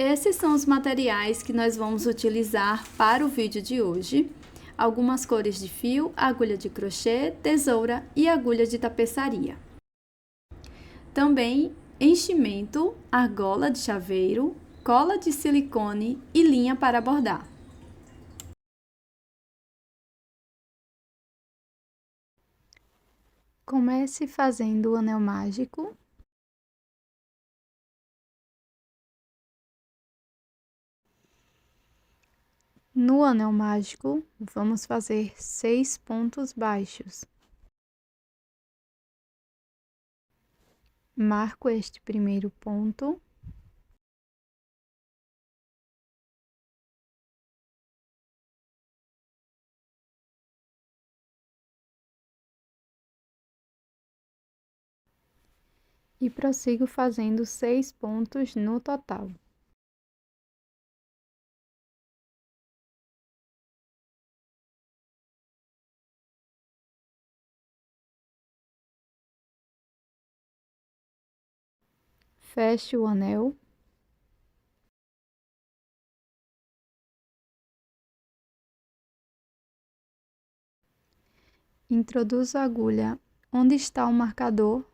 Esses são os materiais que nós vamos utilizar para o vídeo de hoje. Algumas cores de fio, agulha de crochê, tesoura e agulha de tapeçaria. Também enchimento, argola de chaveiro, cola de silicone e linha para bordar. Comece fazendo o anel mágico. No anel mágico, vamos fazer 6 pontos baixos. Marco este primeiro ponto. E prossigo fazendo 6 pontos no total. Feche o anel. Introduzo a agulha onde está o marcador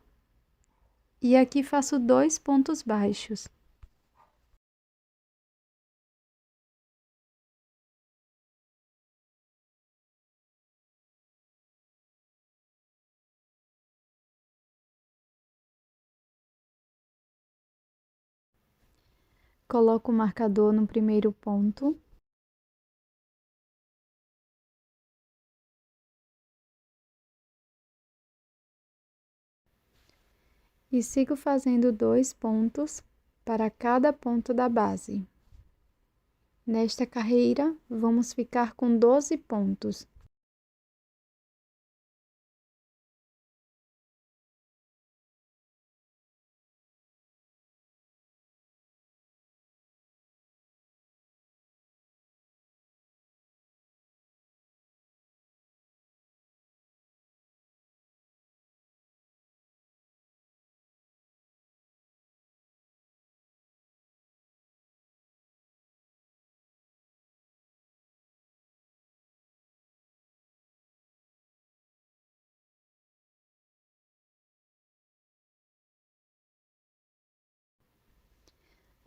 e aqui faço 2 pontos baixos. Coloco o marcador no primeiro ponto. E sigo fazendo 2 pontos para cada ponto da base. Nesta carreira, vamos ficar com 12 pontos.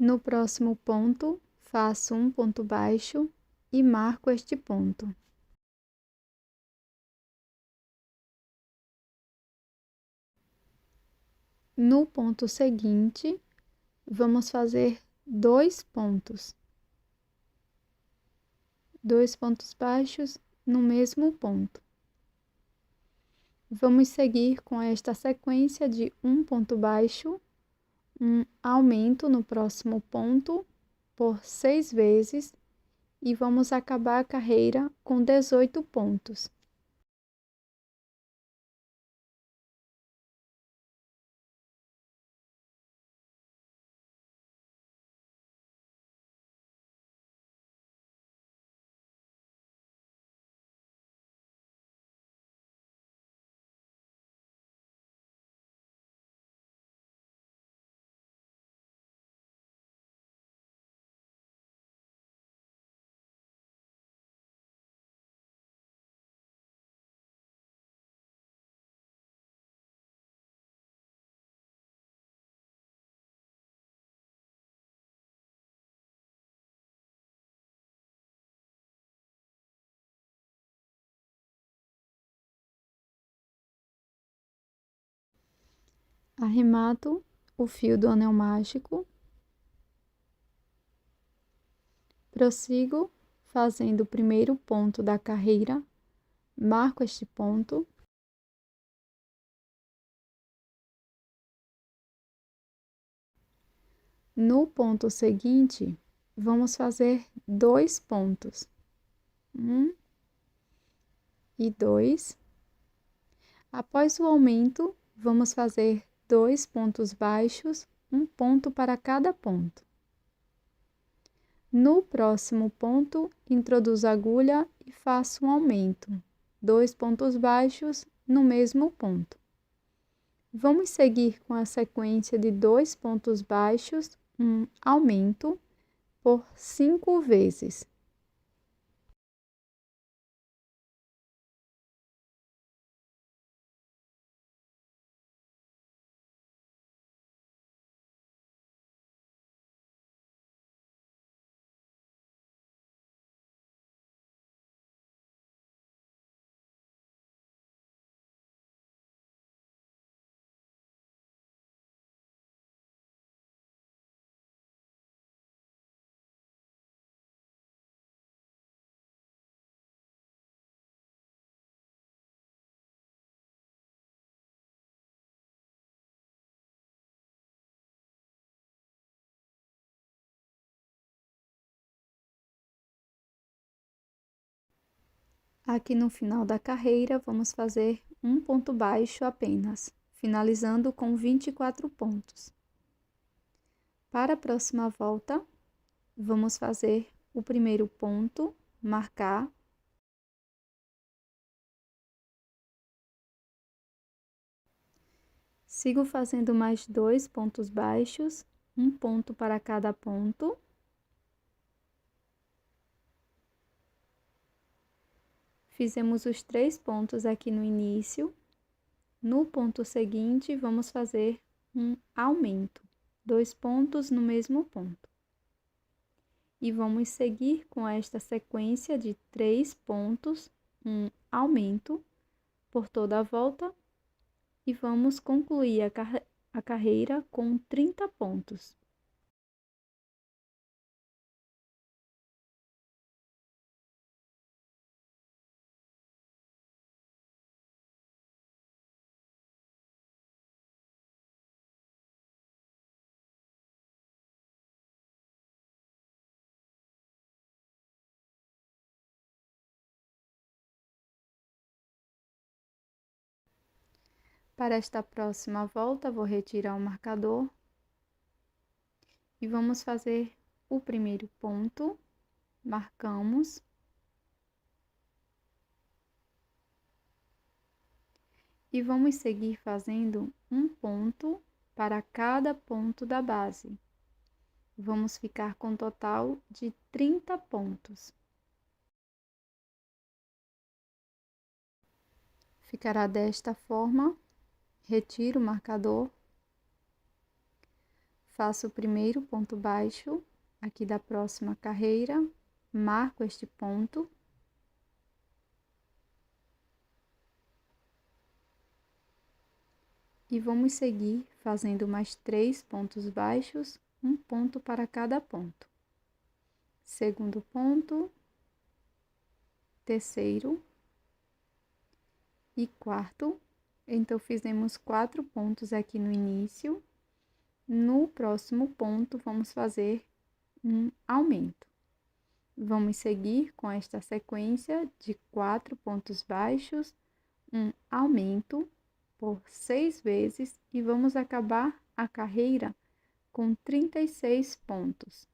No próximo ponto, faço um ponto baixo e marco este ponto. No ponto seguinte, vamos fazer 2 pontos. 2 pontos baixos no mesmo ponto. Vamos seguir com esta sequência de um ponto baixo, um aumento no próximo ponto por 6 vezes e vamos acabar a carreira com 18 pontos. Arremato o fio do anel mágico. Prossigo fazendo o primeiro ponto da carreira, marco este ponto. No ponto seguinte, vamos fazer 2 pontos. 1 e 2. Após o aumento, vamos fazer 2 pontos baixos, um ponto para cada ponto. No próximo ponto, introduzo a agulha e faço um aumento, 2 pontos baixos no mesmo ponto. Vamos seguir com a sequência de 2 pontos baixos, um aumento, por 5 vezes. Aqui no final da carreira, vamos fazer um ponto baixo apenas, finalizando com 24 pontos. Para a próxima volta, vamos fazer o primeiro ponto, marcar. Sigo fazendo mais 2 pontos baixos, um ponto para cada ponto. Fizemos os 3 pontos aqui no início. No ponto seguinte, vamos fazer um aumento, 2 pontos no mesmo ponto. E vamos seguir com esta sequência de 3 pontos, um aumento por toda a volta. E vamos concluir a carreira com 30 pontos. Para esta próxima volta, vou retirar o marcador e vamos fazer o primeiro ponto, marcamos. E vamos seguir fazendo um ponto para cada ponto da base. Vamos ficar com um total de 30 pontos. Ficará desta forma. Retiro o marcador, faço o primeiro ponto baixo aqui da próxima carreira, marco este ponto. E vamos seguir fazendo mais 3 pontos baixos, um ponto para cada ponto. Segundo ponto, terceiro e quarto. Então, fizemos 4 pontos aqui no início. No próximo ponto, vamos fazer um aumento. Vamos seguir com esta sequência de 4 pontos baixos, um aumento por 6 vezes e vamos acabar a carreira com 36 pontos.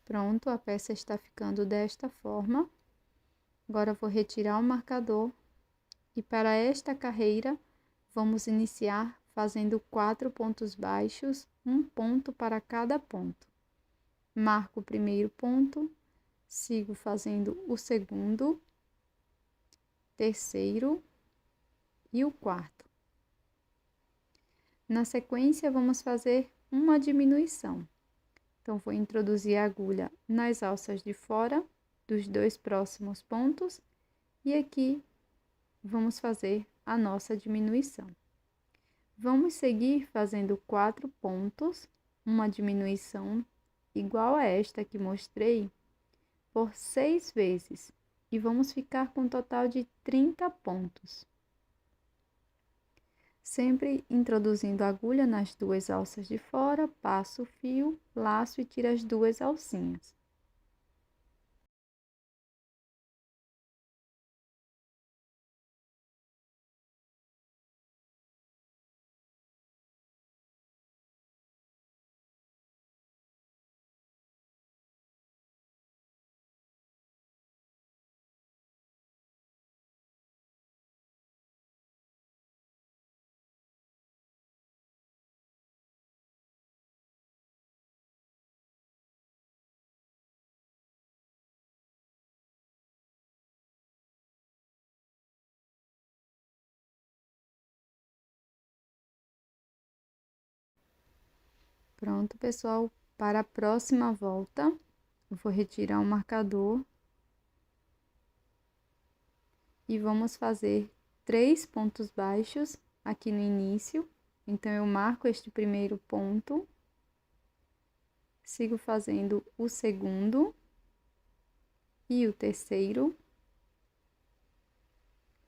Pronto, a peça está ficando desta forma. Agora, vou retirar o marcador e para esta carreira, vamos iniciar fazendo 4 pontos baixos, um ponto para cada ponto. Marco o primeiro ponto, sigo fazendo o segundo, terceiro e o quarto. Na sequência, vamos fazer uma diminuição. Então, vou introduzir a agulha nas alças de fora dos 2 próximos pontos e aqui vamos fazer a nossa diminuição. Vamos seguir fazendo 4 pontos, uma diminuição igual a esta que mostrei, por 6 vezes e vamos ficar com um total de 30 pontos. Sempre introduzindo a agulha nas 2 alças de fora, passo o fio, laço e tiro as 2 alcinhas. Pronto, pessoal, para a próxima volta, eu vou retirar o marcador e vamos fazer 3 pontos baixos aqui no início. Então, eu marco este primeiro ponto, sigo fazendo o segundo e o terceiro.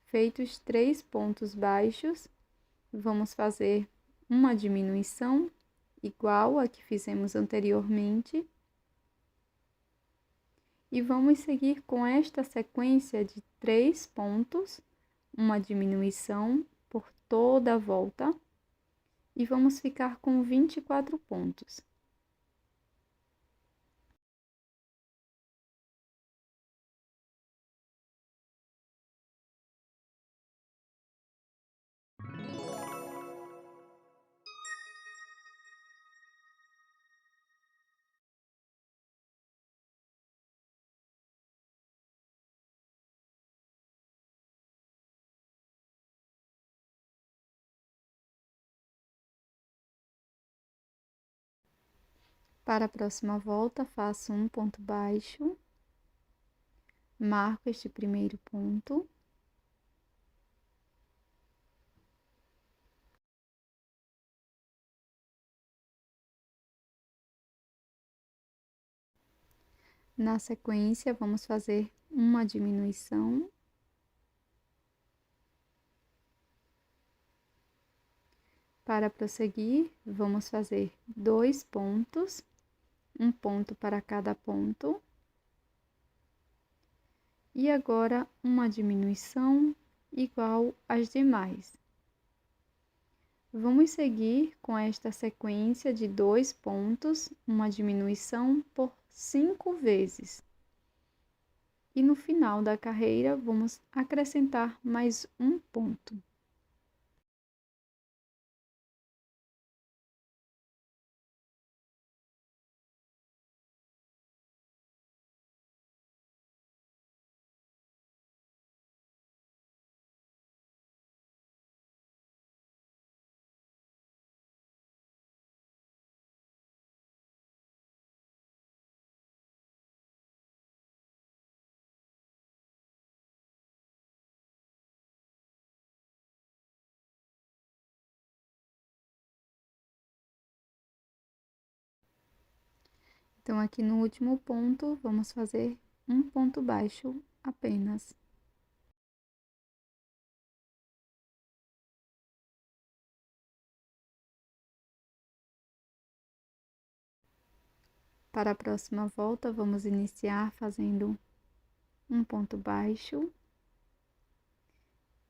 Feitos 3 pontos baixos, vamos fazer uma diminuição igual a que fizemos anteriormente. E vamos seguir com esta sequência de 3 pontos, uma diminuição por toda a volta, e vamos ficar com 24 pontos. Para a próxima volta, faço um ponto baixo, marco este primeiro ponto. Na sequência, vamos fazer uma diminuição. Para prosseguir, vamos fazer 2 pontos, um ponto para cada ponto. E agora, uma diminuição igual às demais. Vamos seguir com esta sequência de 2 pontos, uma diminuição por 5 vezes. E no final da carreira, vamos acrescentar mais um ponto. Então, aqui no último ponto, vamos fazer um ponto baixo apenas. Para a próxima volta, vamos iniciar fazendo um ponto baixo.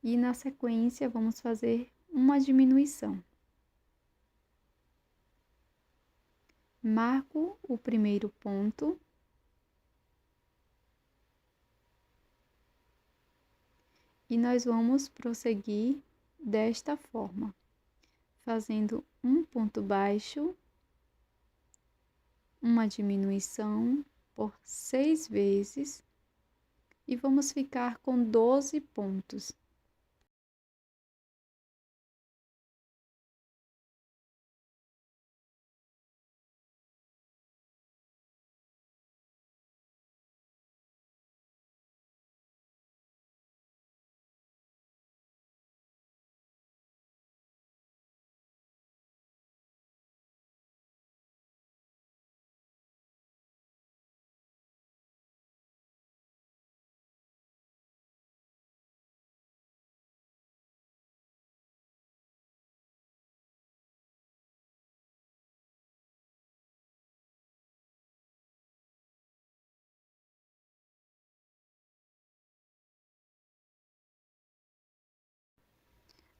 E na sequência, vamos fazer uma diminuição. Marco o primeiro ponto. E nós vamos prosseguir desta forma, fazendo um ponto baixo, uma diminuição por 6 vezes, e vamos ficar com 12 pontos.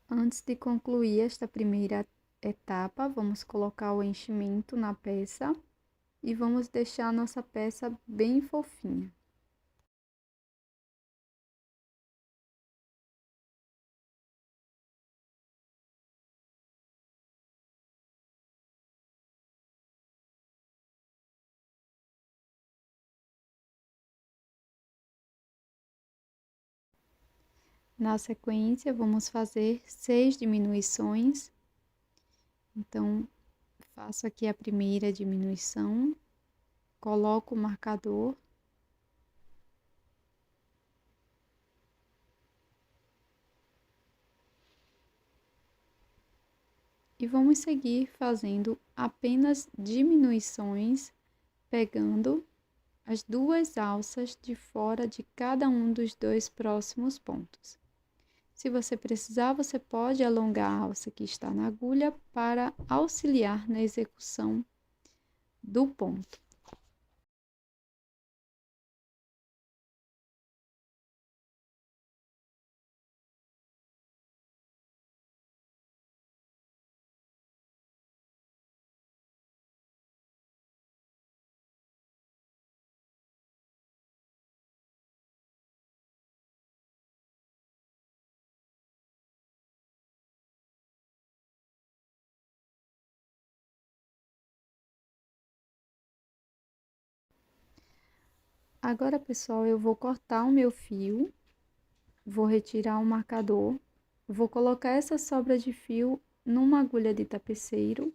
Antes de concluir esta primeira etapa, vamos colocar o enchimento na peça e vamos deixar a nossa peça bem fofinha. Na sequência, vamos fazer 6 diminuições. Então, Faço aqui a primeira diminuição, coloco o marcador. E vamos seguir fazendo apenas diminuições, pegando as duas alças de fora de cada um dos dois próximos pontos. Se você precisar, você pode alongar a alça que está na agulha para auxiliar na execução do ponto. Agora, pessoal, eu vou cortar o meu fio, vou retirar o marcador, vou colocar essa sobra de fio numa agulha de tapeceiro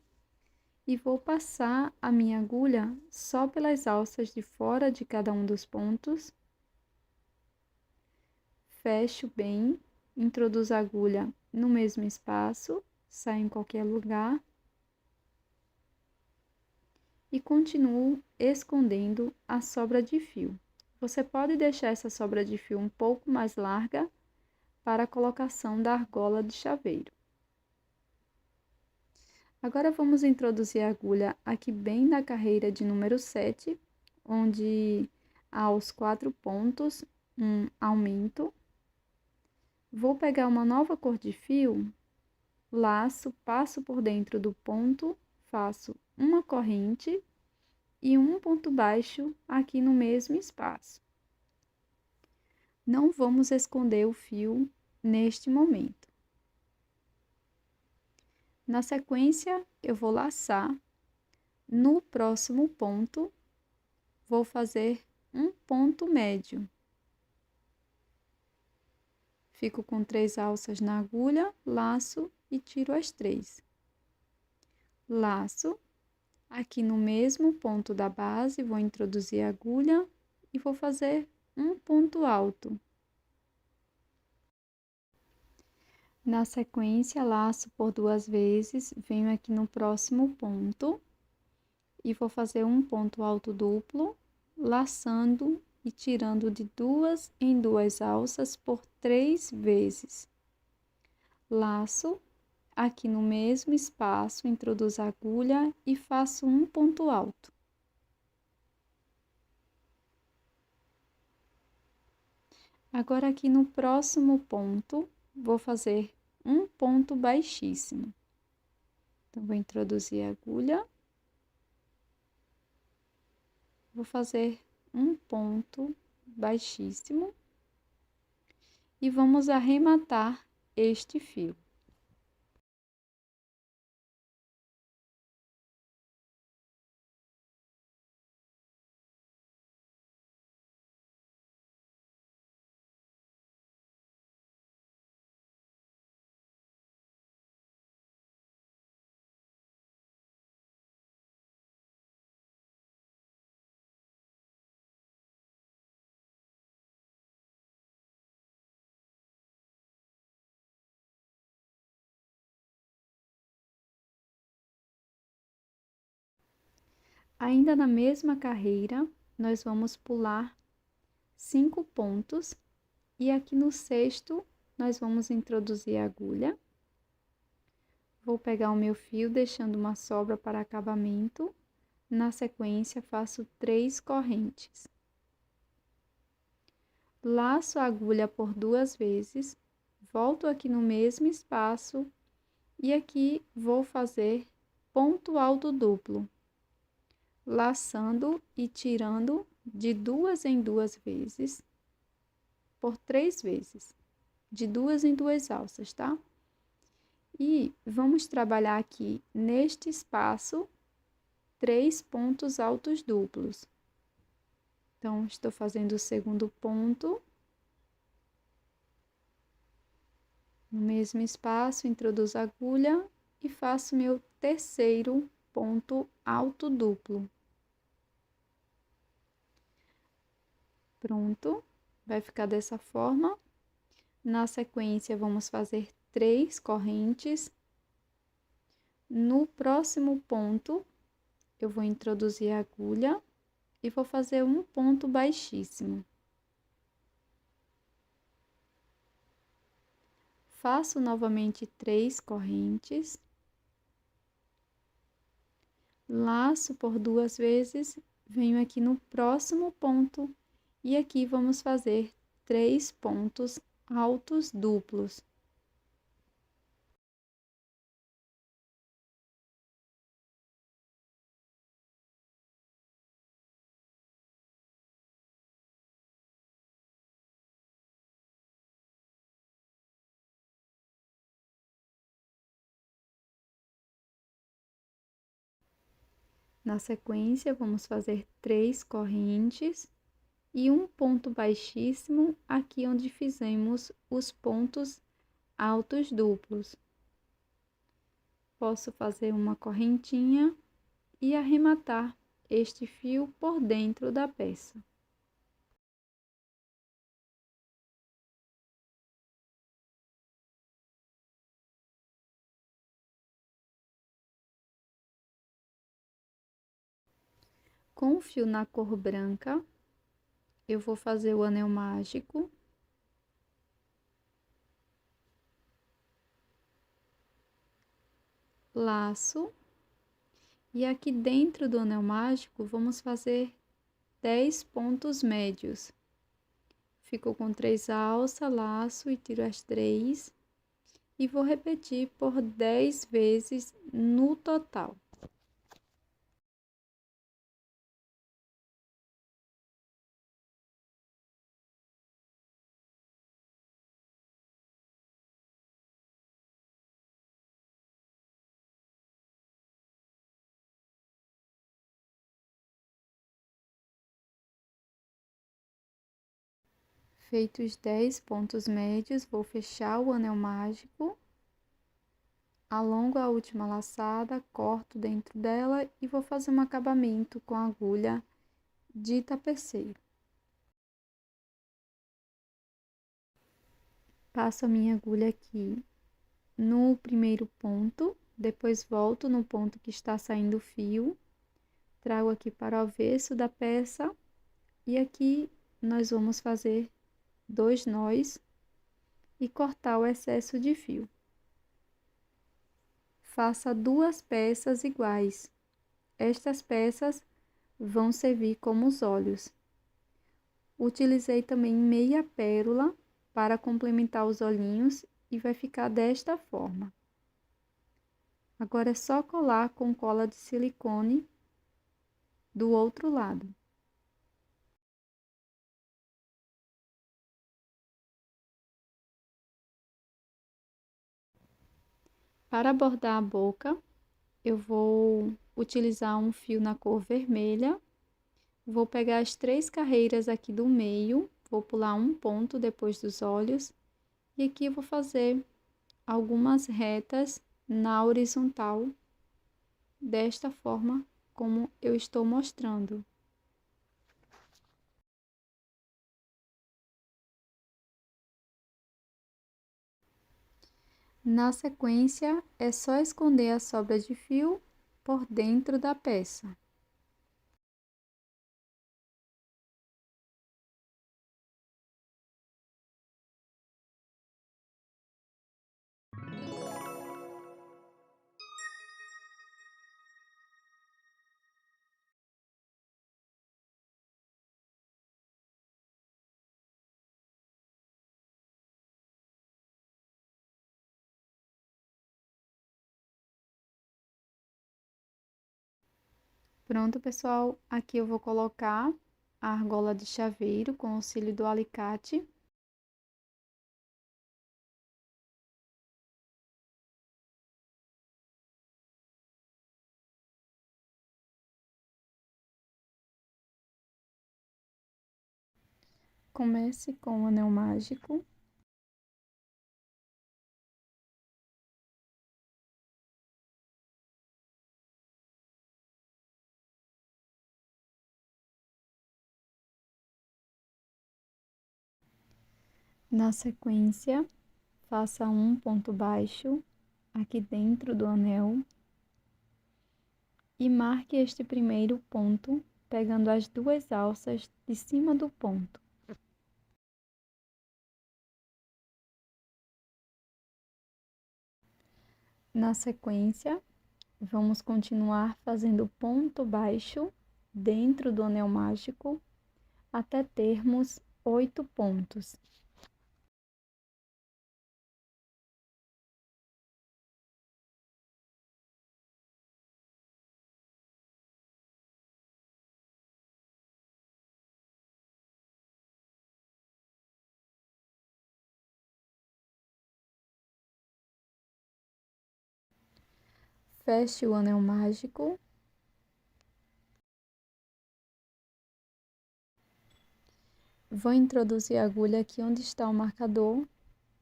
e vou passar a minha agulha só pelas alças de fora de cada um dos pontos. Fecho bem, introduzo a agulha no mesmo espaço, saio em qualquer lugar e continuo escondendo a sobra de fio. Você pode deixar essa sobra de fio um pouco mais larga para a colocação da argola de chaveiro. Agora vamos introduzir a agulha aqui bem na carreira de número 7, onde há os 4 pontos, um aumento. Vou pegar uma nova cor de fio, laço, passo por dentro do ponto, faço uma corrente e um ponto baixo aqui no mesmo espaço. Não vamos esconder o fio neste momento. Na sequência, eu vou laçar. No próximo ponto, vou fazer um ponto médio. Fico com 3 alças na agulha, laço e tiro as 3. Laço. Aqui no mesmo ponto da base, vou introduzir a agulha e vou fazer um ponto alto. Na sequência, laço por 2 vezes, venho aqui no próximo ponto e vou fazer um ponto alto duplo, laçando e tirando de 2 em 2 alças por 3 vezes. Laço, aqui no mesmo espaço, introduzo a agulha e faço um ponto alto. Agora, aqui no próximo ponto, vou fazer um ponto baixíssimo. Então, vou introduzir a agulha. Vou fazer um ponto baixíssimo. E vamos arrematar este fio. Ainda na mesma carreira, nós vamos pular 5 pontos e aqui no sexto nós vamos introduzir a agulha. Vou pegar o meu fio, deixando uma sobra para acabamento. Na sequência, faço 3 correntes. Laço a agulha por 2 vezes, volto aqui no mesmo espaço e aqui vou fazer ponto alto duplo, laçando e tirando de 2 em 2 vezes, por 3 vezes, de 2 em 2 alças, tá? E vamos trabalhar aqui neste espaço 3 pontos altos duplos. Então, estou fazendo o segundo ponto. No mesmo espaço, introduzo a agulha e faço meu terceiro ponto alto duplo. Pronto, vai ficar dessa forma. Na sequência, vamos fazer 3 correntes. No próximo ponto, eu vou introduzir a agulha e vou fazer um ponto baixíssimo. Faço novamente 3 correntes. Laço por 2 vezes, venho aqui no próximo ponto e aqui vamos fazer 3 pontos altos duplos. Na sequência, vamos fazer 3 correntes e um ponto baixíssimo aqui onde fizemos os pontos altos duplos. Posso fazer uma correntinha e arrematar este fio por dentro da peça. Com o fio na cor branca, eu vou fazer o anel mágico. Laço. E aqui dentro do anel mágico, vamos fazer 10 pontos médios. Fico com 3 alças, laço e tiro as 3. E vou repetir por 10 vezes no total. Feitos os 10 pontos médios, vou fechar o anel mágico, alongo a última laçada, corto dentro dela e vou fazer um acabamento com a agulha de tapeceiro. Passo a minha agulha aqui no primeiro ponto, depois volto no ponto que está saindo o fio, trago aqui para o avesso da peça e aqui nós vamos fazer 2 nós e cortar o excesso de fio. Faça 2 peças iguais. Estas peças vão servir como os olhos. Utilizei também meia pérola para complementar os olhinhos e vai ficar desta forma. Agora é só colar com cola de silicone do outro lado. Para bordar a boca, eu vou utilizar um fio na cor vermelha. Vou pegar as 3 carreiras aqui do meio, vou pular um ponto depois dos olhos. E aqui eu vou fazer algumas retas na horizontal, desta forma como eu estou mostrando. Na sequência, é só esconder a sobra de fio por dentro da peça. Pronto, pessoal, aqui eu vou colocar a argola de chaveiro com auxílio do alicate. Comece com o anel mágico. Na sequência, faça um ponto baixo aqui dentro do anel e marque este primeiro ponto pegando as duas alças de cima do ponto. Na sequência, vamos continuar fazendo ponto baixo dentro do anel mágico até termos 8 pontos. Feche o anel mágico. Vou introduzir a agulha aqui onde está o marcador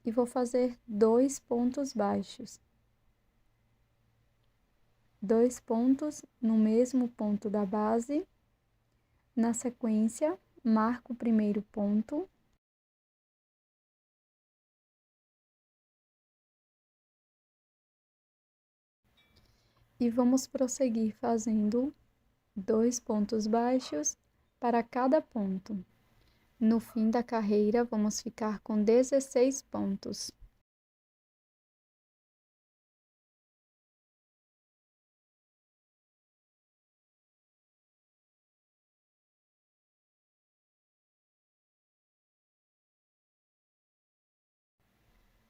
e vou fazer 2 pontos baixos. 2 pontos no mesmo ponto da base. Na sequência, marco o primeiro ponto. E vamos prosseguir fazendo 2 pontos baixos para cada ponto. No fim da carreira, vamos ficar com 16 pontos.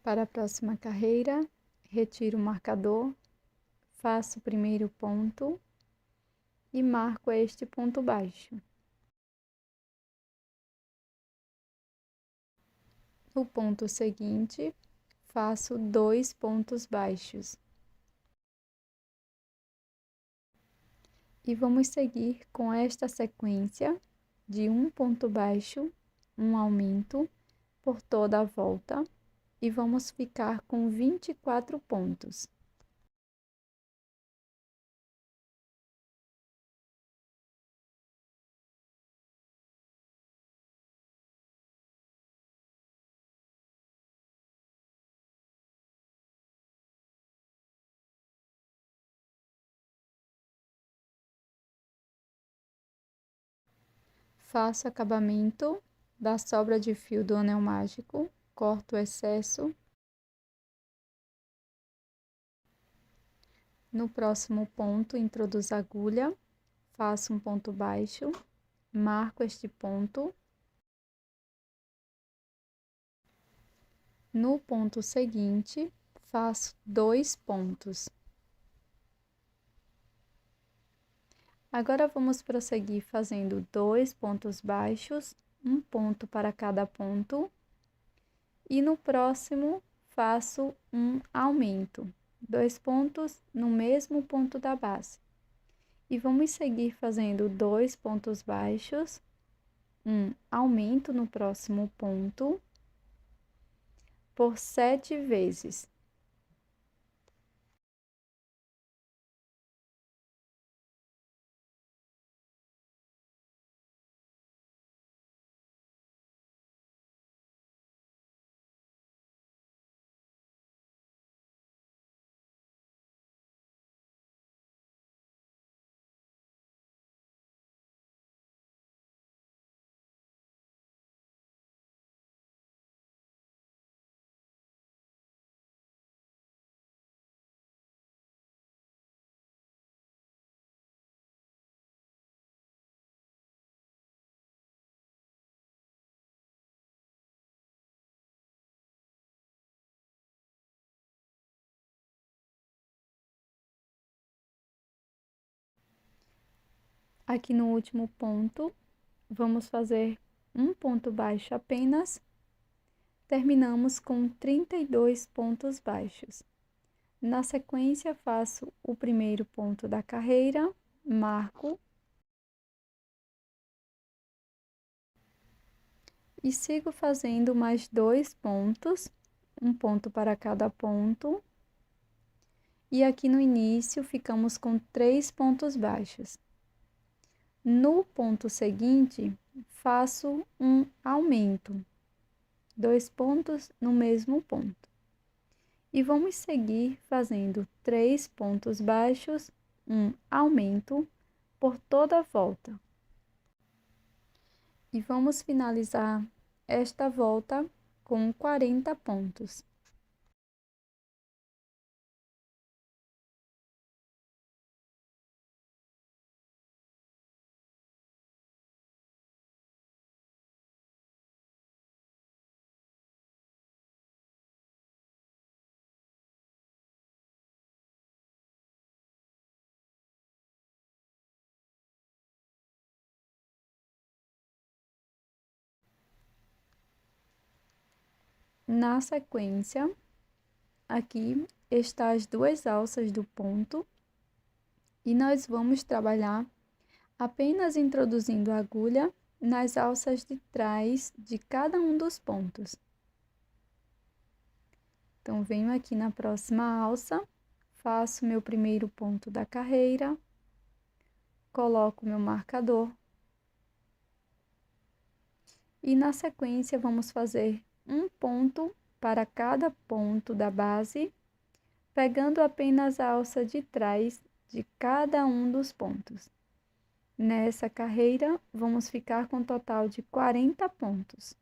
Para a próxima carreira, retiro o marcador, faço o primeiro ponto e marco este ponto baixo. No ponto seguinte, faço 2 pontos baixos. E vamos seguir com esta sequência de um ponto baixo, um aumento por toda a volta e vamos ficar com 24 pontos. Faço acabamento da sobra de fio do anel mágico, corto o excesso. No próximo ponto, introduzo a agulha, faço um ponto baixo, marco este ponto. No ponto seguinte, faço 2 pontos. Agora, vamos prosseguir fazendo 2 pontos baixos, um ponto para cada ponto. E no próximo, faço um aumento, 2 pontos no mesmo ponto da base. E vamos seguir fazendo 2 pontos baixos, um aumento no próximo ponto, por 7 vezes. Aqui no último ponto, vamos fazer um ponto baixo apenas. Terminamos com 32 pontos baixos. Na sequência, faço o primeiro ponto da carreira, marco e sigo fazendo mais 2 pontos, um ponto para cada ponto. E aqui no início, ficamos com 3 pontos baixos. No ponto seguinte, faço um aumento, 2 pontos no mesmo ponto. E vamos seguir fazendo 3 pontos baixos, um aumento por toda a volta. E vamos finalizar esta volta com 40 pontos. Na sequência, aqui está as 2 alças do ponto e nós vamos trabalhar apenas introduzindo a agulha nas alças de trás de cada um dos pontos. Então, venho aqui na próxima alça, faço meu primeiro ponto da carreira, coloco meu marcador e na sequência vamos fazer um ponto para cada ponto da base, pegando apenas a alça de trás de cada um dos pontos. Nessa carreira, vamos ficar com um total de 40 pontos.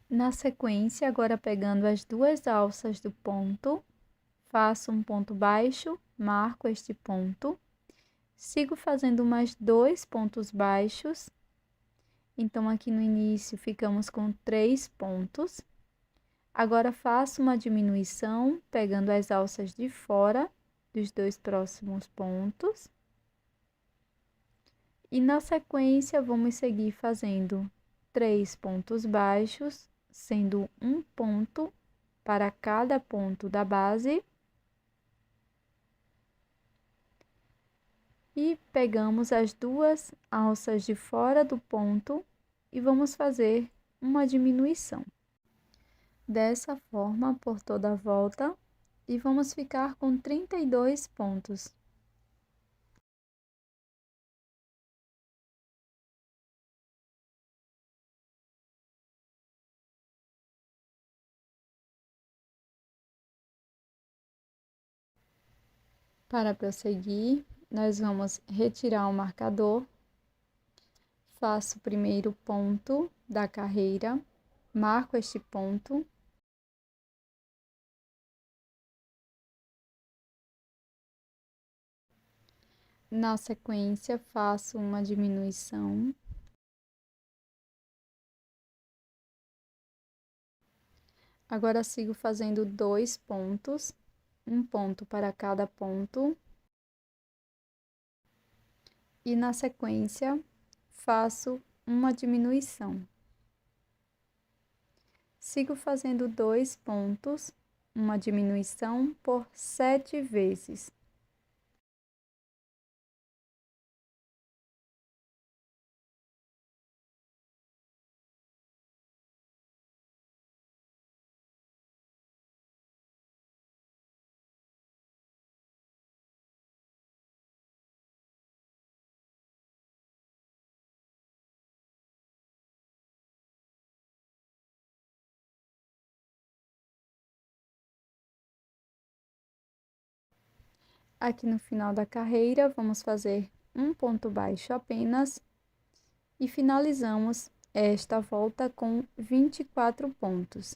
Na sequência, agora pegando as 2 alças do ponto, faço um ponto baixo, marco este ponto, sigo fazendo mais 2 pontos baixos. Então, aqui no início, ficamos com 3 pontos. Agora, faço uma diminuição, pegando as alças de fora dos 2 próximos pontos. E na sequência, vamos seguir fazendo 3 pontos baixos, sendo um ponto para cada ponto da base. E pegamos as 2 alças de fora do ponto e vamos fazer uma diminuição. Dessa forma, por toda a volta, e vamos ficar com 32 pontos. Para prosseguir, nós vamos retirar o marcador, faço o primeiro ponto da carreira, marco este ponto. Na sequência, faço uma diminuição. Agora, sigo fazendo 2 pontos, um ponto para cada ponto. E na sequência, faço uma diminuição. Sigo fazendo 2 pontos, uma diminuição por 7 vezes. Aqui no final da carreira, vamos fazer um ponto baixo apenas e finalizamos esta volta com 24 pontos.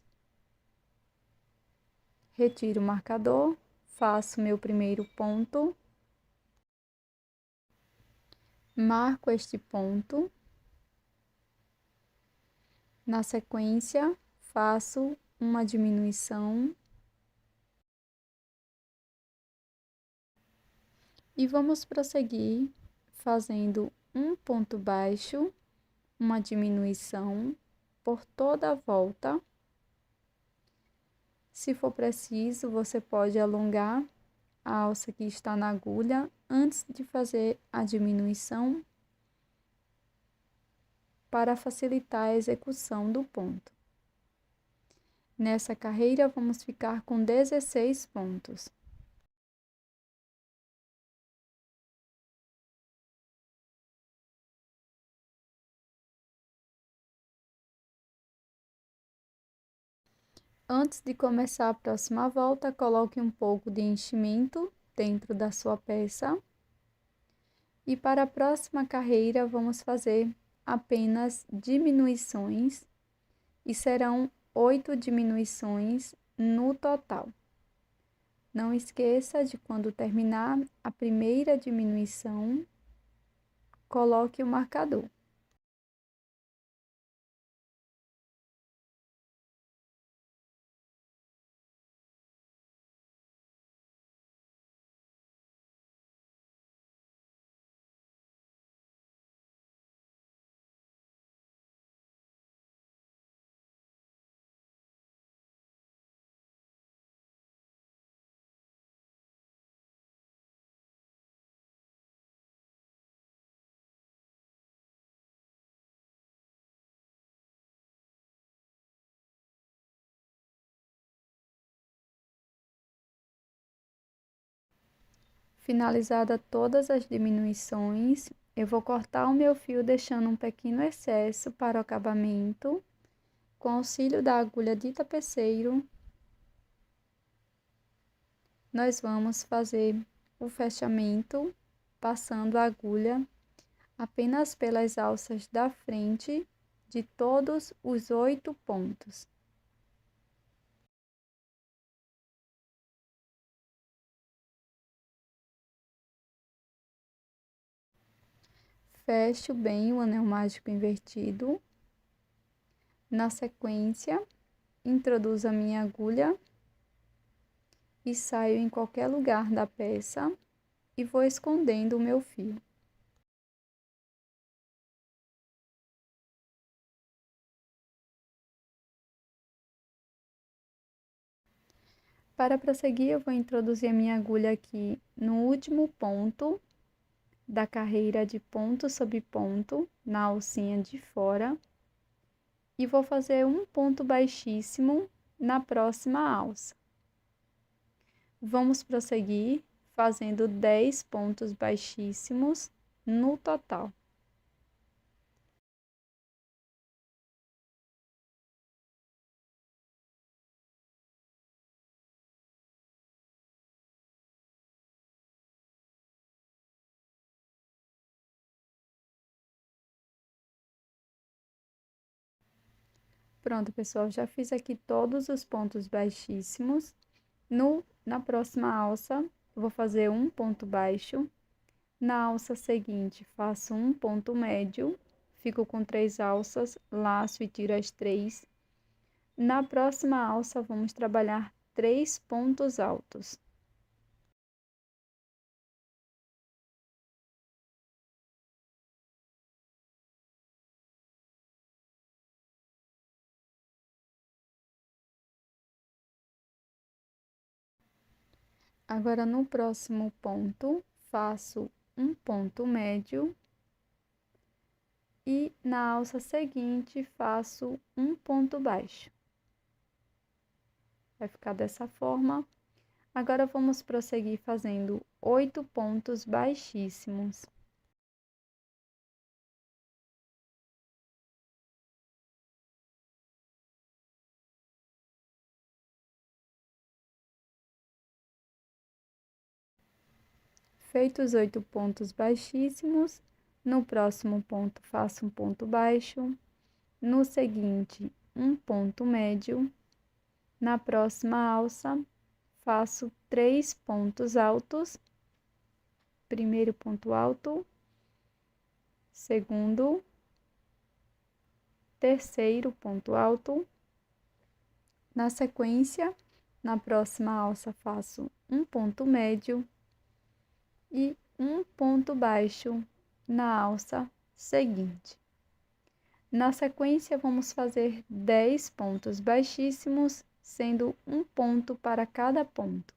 Retiro o marcador, faço meu primeiro ponto, marco este ponto. Na sequência, faço uma diminuição. E vamos prosseguir fazendo um ponto baixo, uma diminuição por toda a volta. Se for preciso, você pode alongar a alça que está na agulha antes de fazer a diminuição para facilitar a execução do ponto. Nessa carreira, vamos ficar com 16 pontos. Antes de começar a próxima volta, coloque um pouco de enchimento dentro da sua peça. E para a próxima carreira, vamos fazer apenas diminuições e serão 8 diminuições no total. Não esqueça de, quando terminar a primeira diminuição, coloque o marcador. Finalizada todas as diminuições, eu vou cortar o meu fio deixando um pequeno excesso para o acabamento. Com auxílio da agulha de tapeceiro, nós vamos fazer o fechamento passando a agulha apenas pelas alças da frente de todos os 8 pontos. Fecho bem o anel mágico invertido. Na sequência, introduzo a minha agulha e saio em qualquer lugar da peça e vou escondendo o meu fio. Para prosseguir, eu vou introduzir a minha agulha aqui no último ponto da carreira de ponto sobre ponto, na alcinha de fora, e vou fazer um ponto baixíssimo na próxima alça. Vamos prosseguir fazendo 10 pontos baixíssimos no total. Pronto, pessoal, já fiz aqui todos os pontos baixíssimos. Na próxima alça, vou fazer um ponto baixo. Na alça seguinte, faço um ponto médio, fico com 3 alças, laço e tiro as 3. Na próxima alça, vamos trabalhar 3 pontos altos. Agora, no próximo ponto, faço um ponto médio e na alça seguinte, faço um ponto baixo. Vai ficar dessa forma. Agora, vamos prosseguir fazendo 8 pontos baixíssimos. Feitos 8 pontos baixíssimos, no próximo ponto faço um ponto baixo, no seguinte um ponto médio, na próxima alça faço 3 pontos altos, primeiro ponto alto, segundo, terceiro ponto alto. Na sequência, na próxima alça faço um ponto médio e um ponto baixo na alça seguinte. Na sequência, vamos fazer 10 pontos baixíssimos, sendo um ponto para cada ponto.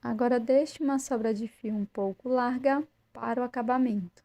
Agora, deixe uma sobra de fio um pouco larga para o acabamento.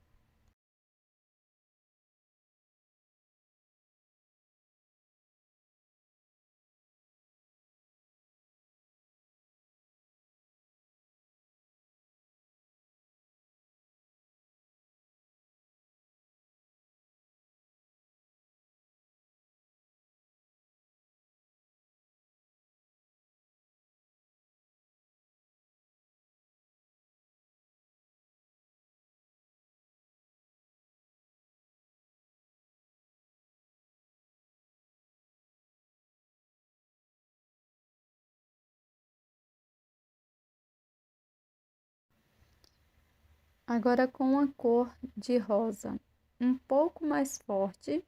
Agora, com a cor de rosa um pouco mais forte,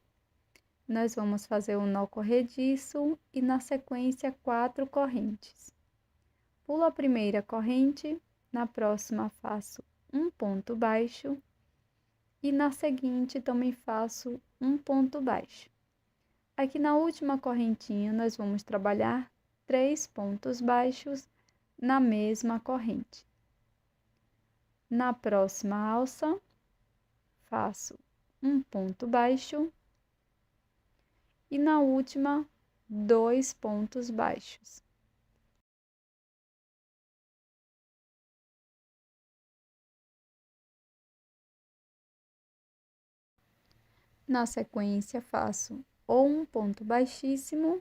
nós vamos fazer um nó corrediço e, na sequência, 4 correntes. Pulo a primeira corrente, na próxima faço um ponto baixo e na seguinte também faço um ponto baixo. Aqui na última correntinha, nós vamos trabalhar 3 pontos baixos na mesma corrente. Na próxima alça, faço um ponto baixo e na última, 2 pontos baixos. Na sequência, faço ou um ponto baixíssimo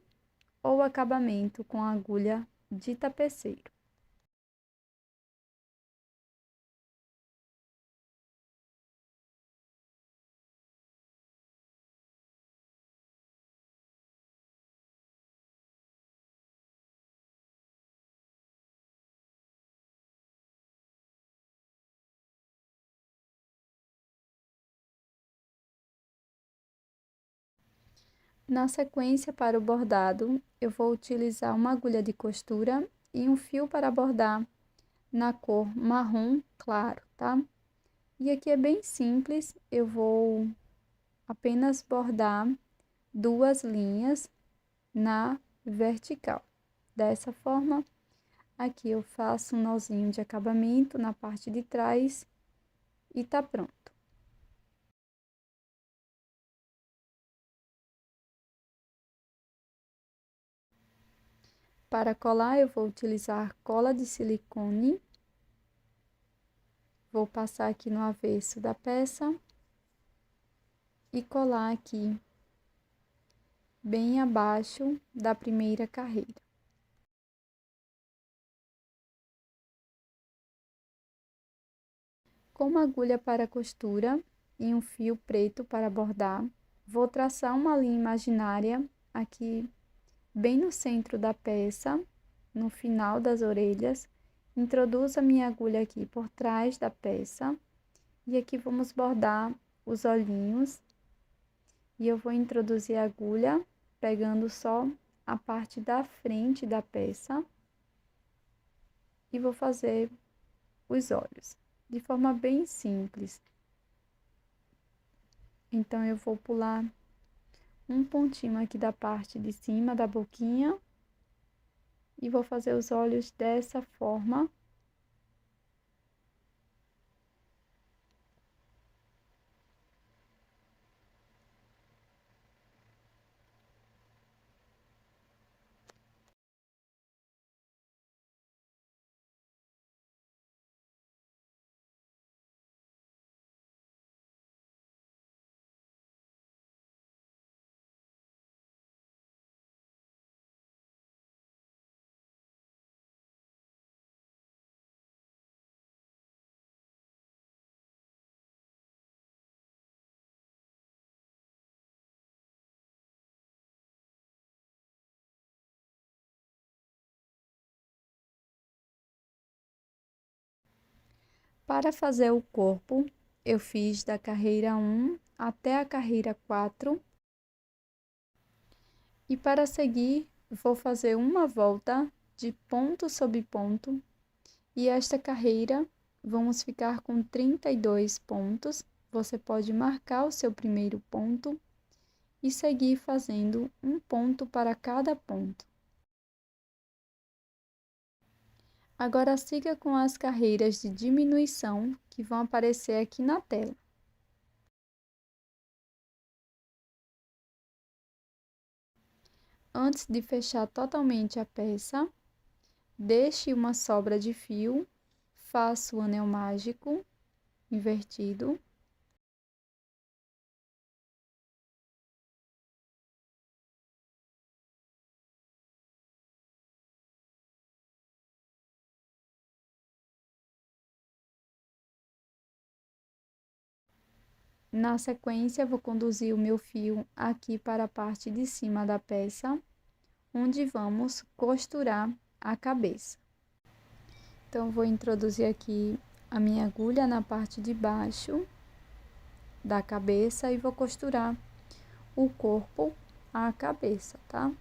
ou acabamento com a agulha de tapeceiro. Na sequência, para o bordado, eu vou utilizar uma agulha de costura e um fio para bordar na cor marrom claro, tá? E aqui é bem simples, eu vou apenas bordar 2 linhas na vertical. Dessa forma, aqui eu faço um nozinho de acabamento na parte de trás e tá pronto. Para colar, eu vou utilizar cola de silicone. Vou passar aqui no avesso da peça e colar aqui bem abaixo da primeira carreira. Com uma agulha para costura e um fio preto para bordar, vou traçar uma linha imaginária aqui bem no centro da peça, no final das orelhas. Introduzo a minha agulha aqui por trás da peça e aqui vamos bordar os olhinhos. E eu vou introduzir a agulha pegando só a parte da frente da peça e vou fazer os olhos de forma bem simples. Então, eu vou pular um pontinho aqui da parte de cima da boquinha e vou fazer os olhos dessa forma. Para fazer o corpo, eu fiz da carreira 1 até a carreira 4 E para seguir, vou fazer uma volta de ponto sobre ponto, e esta carreira vamos ficar com 32 pontos. Você pode marcar o seu primeiro ponto e seguir fazendo um ponto para cada ponto. Agora siga com as carreiras de diminuição que vão aparecer aqui na tela. Antes de fechar totalmente a peça, deixe uma sobra de fio, faça o anel mágico invertido. Na sequência, vou conduzir o meu fio aqui para a parte de cima da peça, onde vamos costurar a cabeça. Então, vou introduzir aqui a minha agulha na parte de baixo da cabeça e vou costurar o corpo à cabeça, tá?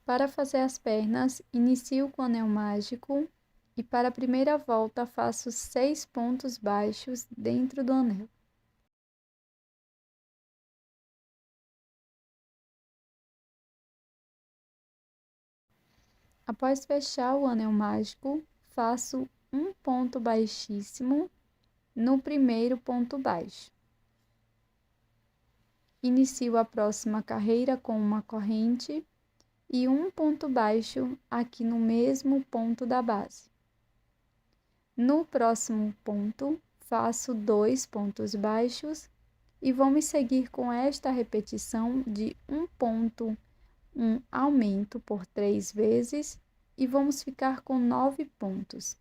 Para fazer as pernas, inicio com o anel mágico e para a primeira volta faço 6 pontos baixos dentro do anel. Após fechar o anel mágico, faço um ponto baixíssimo no primeiro ponto baixo. Inicio a próxima carreira com uma corrente e um ponto baixo aqui no mesmo ponto da base. No próximo ponto, faço 2 pontos baixos e vamos seguir com esta repetição de um ponto, um aumento por 3 vezes e vamos ficar com 9 pontos.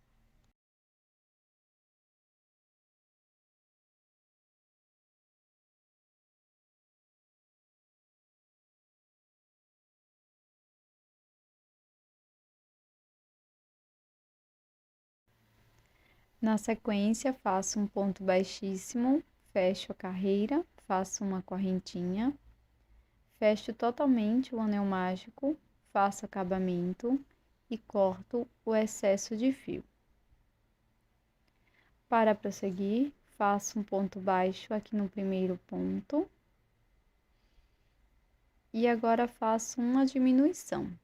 Na sequência, faço um ponto baixíssimo, fecho a carreira, faço uma correntinha, fecho totalmente o anel mágico, faço acabamento e corto o excesso de fio. Para prosseguir, faço um ponto baixo aqui no primeiro ponto e agora faço uma diminuição.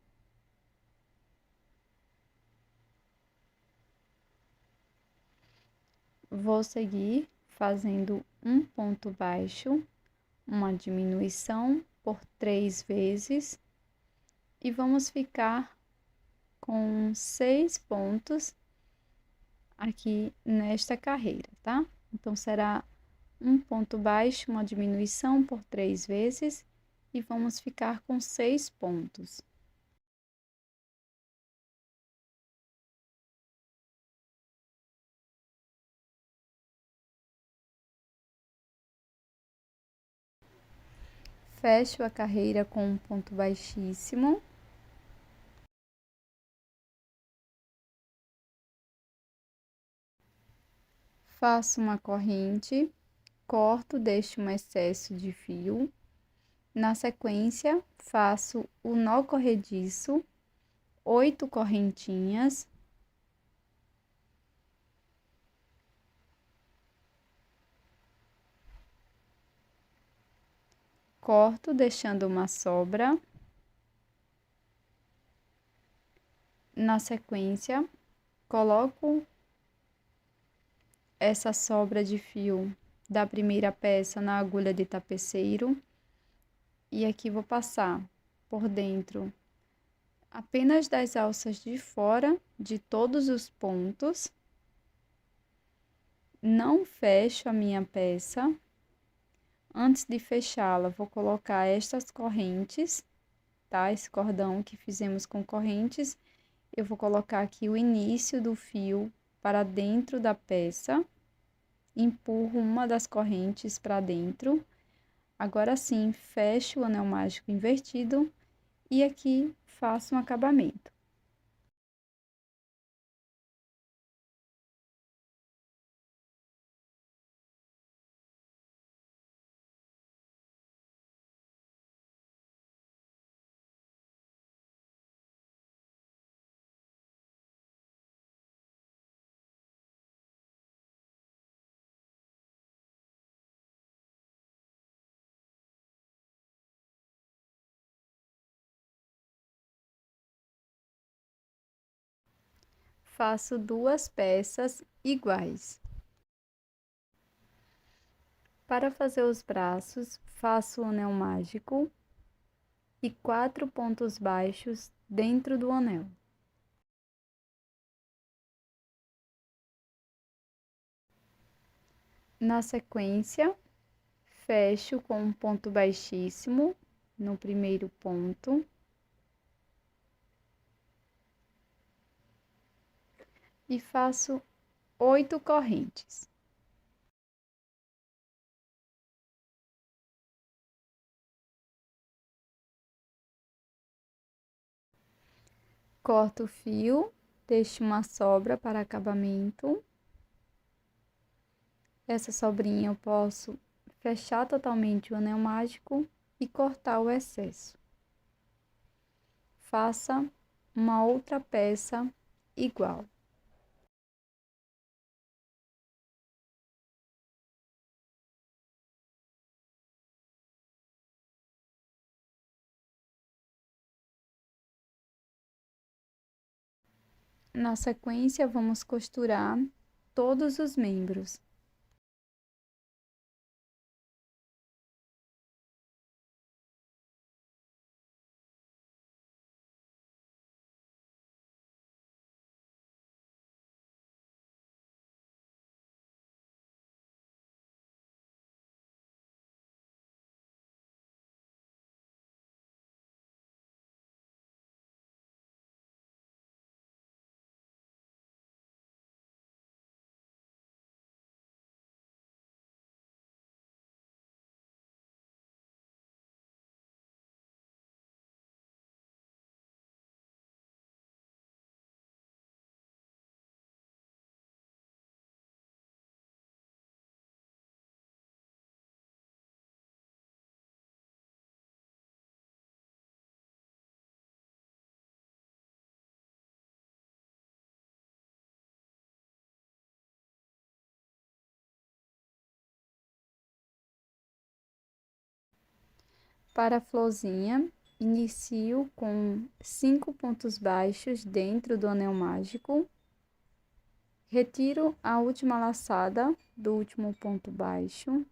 Vou seguir fazendo um ponto baixo, uma diminuição por 3 vezes e vamos ficar com 6 pontos aqui nesta carreira, tá? Então, será um ponto baixo, uma diminuição por 3 vezes e vamos ficar com 6 pontos. Fecho a carreira com um ponto baixíssimo. Faço uma corrente, corto, deixo um excesso de fio. Na sequência, faço o nó corrediço, 8 correntinhas. Corto, deixando uma sobra. Na sequência, coloco essa sobra de fio da primeira peça na agulha de tapeceiro e aqui vou passar por dentro apenas das alças de fora de todos os pontos. Não fecho a minha peça. Antes de fechá-la, vou colocar estas correntes, tá? Esse cordão que fizemos com correntes, eu vou colocar aqui o início do fio para dentro da peça, empurro uma das correntes para dentro. Agora sim, fecho o anel mágico invertido e aqui faço um acabamento. Faço duas peças iguais. Para fazer os braços, faço o anel mágico e 4 pontos baixos dentro do anel. Na sequência, fecho com um ponto baixíssimo no primeiro ponto. E faço 8 correntes. Corto o fio, deixo uma sobra para acabamento. Essa sobrinha eu posso fechar totalmente o anel mágico e cortar o excesso. Faça uma outra peça igual. Na sequência, vamos costurar todos os membros. Para a florzinha, inicio com 5 pontos baixos dentro do anel mágico. Retiro a última laçada do último ponto baixo.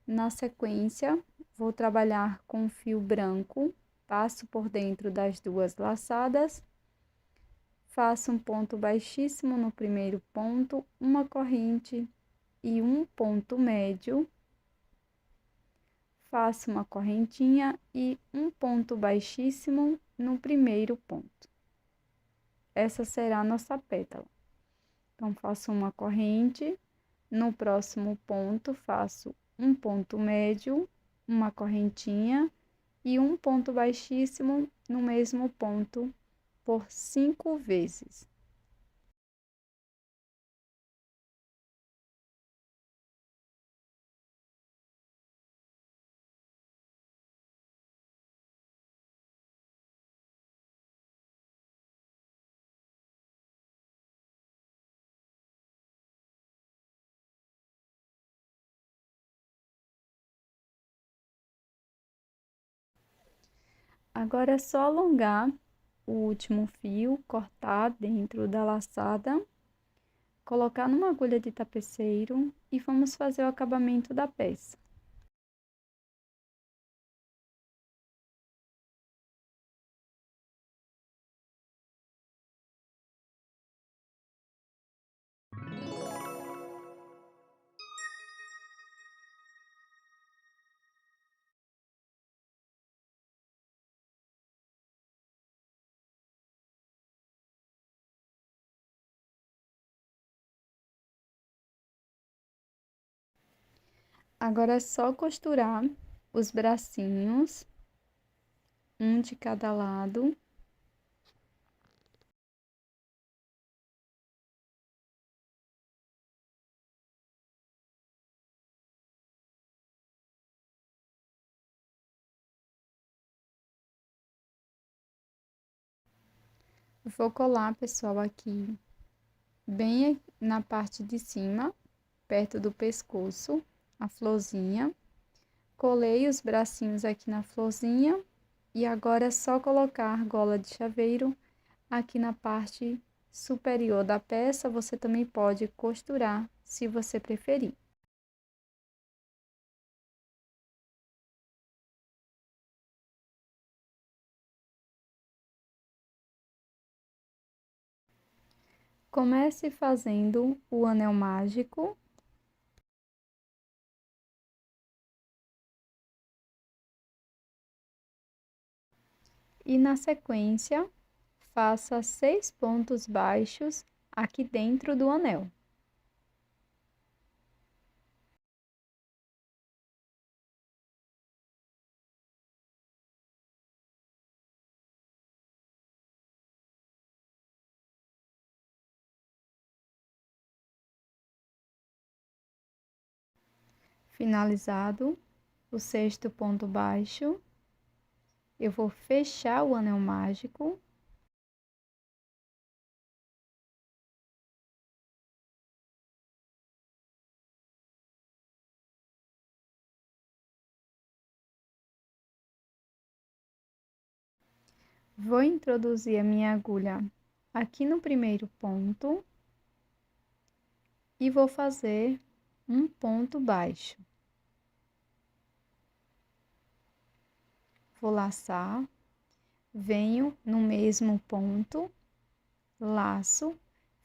Na sequência, vou trabalhar com fio branco, passo por dentro das duas laçadas, faço um ponto baixíssimo no primeiro ponto, uma corrente e um ponto médio. Faço uma correntinha e um ponto baixíssimo no primeiro ponto. Essa será a nossa pétala. Então, faço uma corrente, no próximo ponto, faço um ponto médio, uma correntinha e um ponto baixíssimo no mesmo ponto por 5 vezes. Agora é só alongar o último fio, cortar dentro da laçada, colocar numa agulha de tapeceiro e vamos fazer o acabamento da peça. Agora é só costurar os bracinhos, um de cada lado. Vou colar, pessoal, aqui bem na parte de cima, perto do pescoço, a florzinha. Colei os bracinhos aqui na florzinha e agora é só colocar a argola de chaveiro aqui na parte superior da peça. Você também pode costurar, se você preferir. Comece fazendo o anel mágico. E na sequência, faça 6 pontos baixos aqui dentro do anel. Finalizado o 6º ponto baixo, eu vou fechar o anel mágico. Vou introduzir a minha agulha aqui no primeiro ponto e vou fazer um ponto baixo. Vou laçar, venho no mesmo ponto, laço,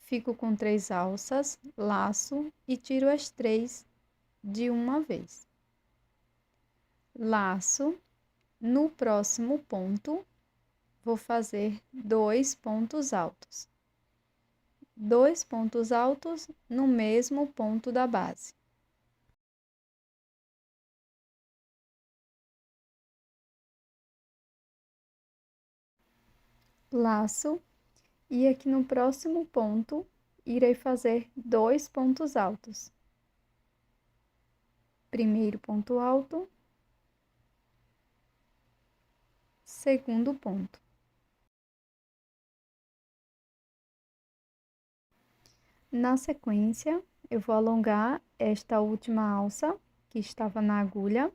fico com 3 alças, laço e tiro as 3 de uma vez. Laço, no próximo ponto, vou fazer 2 pontos altos. 2 pontos altos no mesmo ponto da base. Laço, e aqui no próximo ponto, irei fazer 2 pontos altos. Primeiro ponto alto, segundo ponto. Na sequência, eu vou alongar esta última alça que estava na agulha,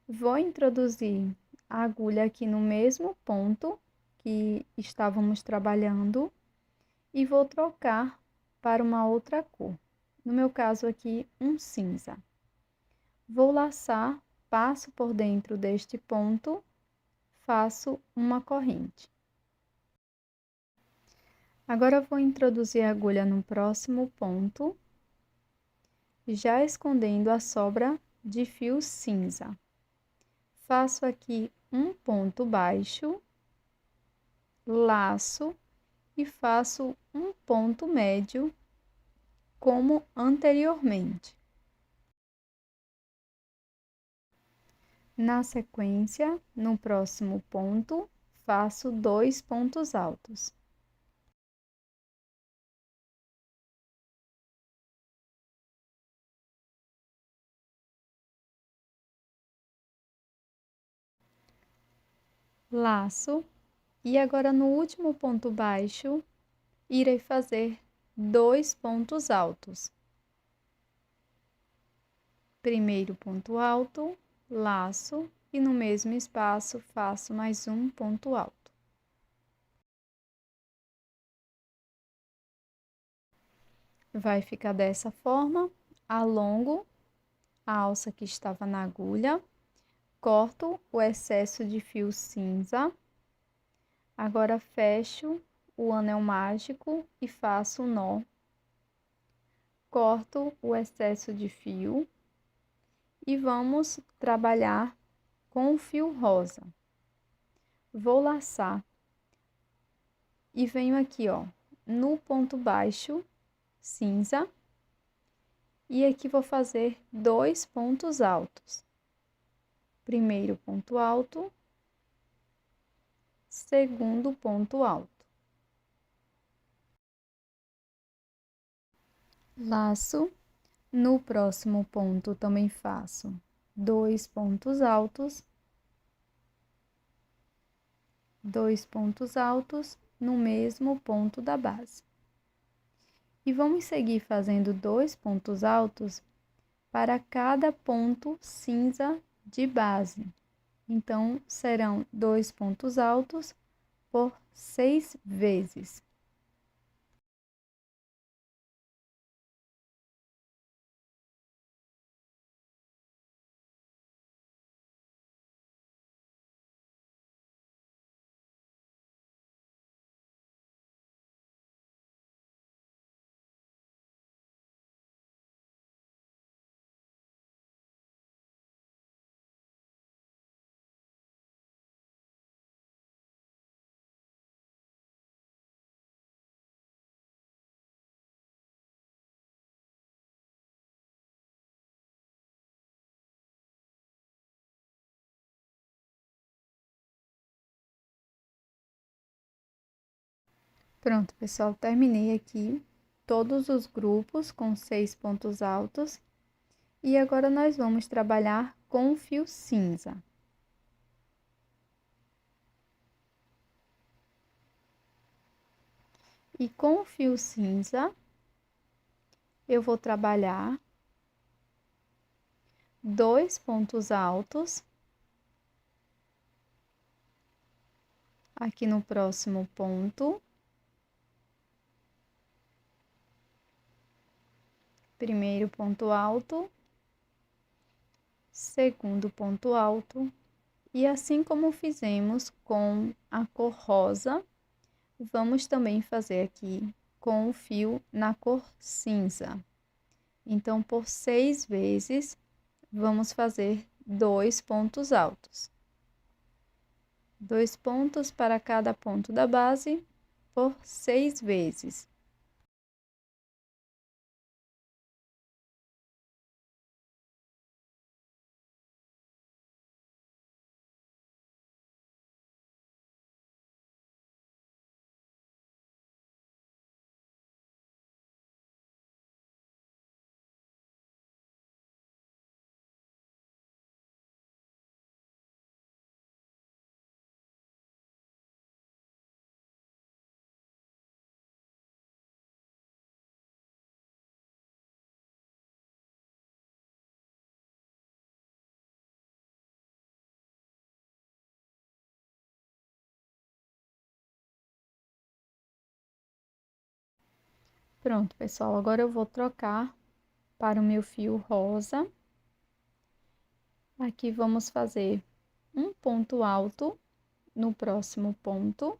vou introduzir a agulha aqui no mesmo ponto que estávamos trabalhando e vou trocar para uma outra cor. No meu caso aqui, um cinza. Vou laçar, passo por dentro deste ponto, faço uma corrente. Agora, vou introduzir a agulha no próximo ponto, já escondendo a sobra de fio cinza. Faço aqui um ponto baixo, laço e faço um ponto médio, como anteriormente. Na sequência, no próximo ponto, faço 2 pontos altos. Laço, e agora no último ponto baixo, irei fazer 2 pontos altos. Primeiro ponto alto, laço, e no mesmo espaço faço mais um ponto alto. vai ficar dessa forma. Alongo a alça que estava na agulha, corto o excesso de fio cinza. Agora fecho o anel mágico e faço o nó. Corto o excesso de fio e vamos trabalhar com o fio rosa. Vou laçar e venho aqui, ó, no ponto baixo cinza, e aqui vou fazer 2 pontos altos. Primeiro ponto alto, segundo ponto alto. Laço. No próximo ponto também faço 2 pontos altos, 2 pontos altos no mesmo ponto da base. E vamos seguir fazendo 2 pontos altos para cada ponto cinza de base. Então, serão 2 pontos altos por 6 vezes. Pronto, pessoal, terminei aqui todos os grupos com 6 pontos altos. E agora nós vamos trabalhar com o fio cinza. E com o fio cinza, eu vou trabalhar 2 pontos altos aqui no próximo ponto. Primeiro ponto alto, segundo ponto alto, e assim como fizemos com a cor rosa, vamos também fazer aqui com o fio na cor cinza. Então, por 6 vezes, vamos fazer 2 pontos altos. 2 pontos para cada ponto da base por 6 vezes. Pronto, pessoal, agora eu vou trocar para o meu fio rosa. Aqui vamos fazer um ponto alto no próximo ponto,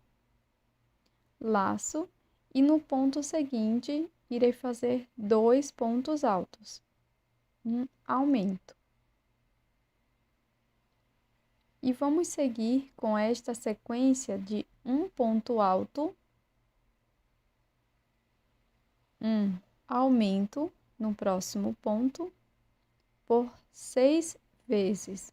laço, e no ponto seguinte irei fazer 2 pontos altos, um aumento. E vamos seguir com esta sequência de um ponto alto, um aumento no próximo ponto por 6 vezes.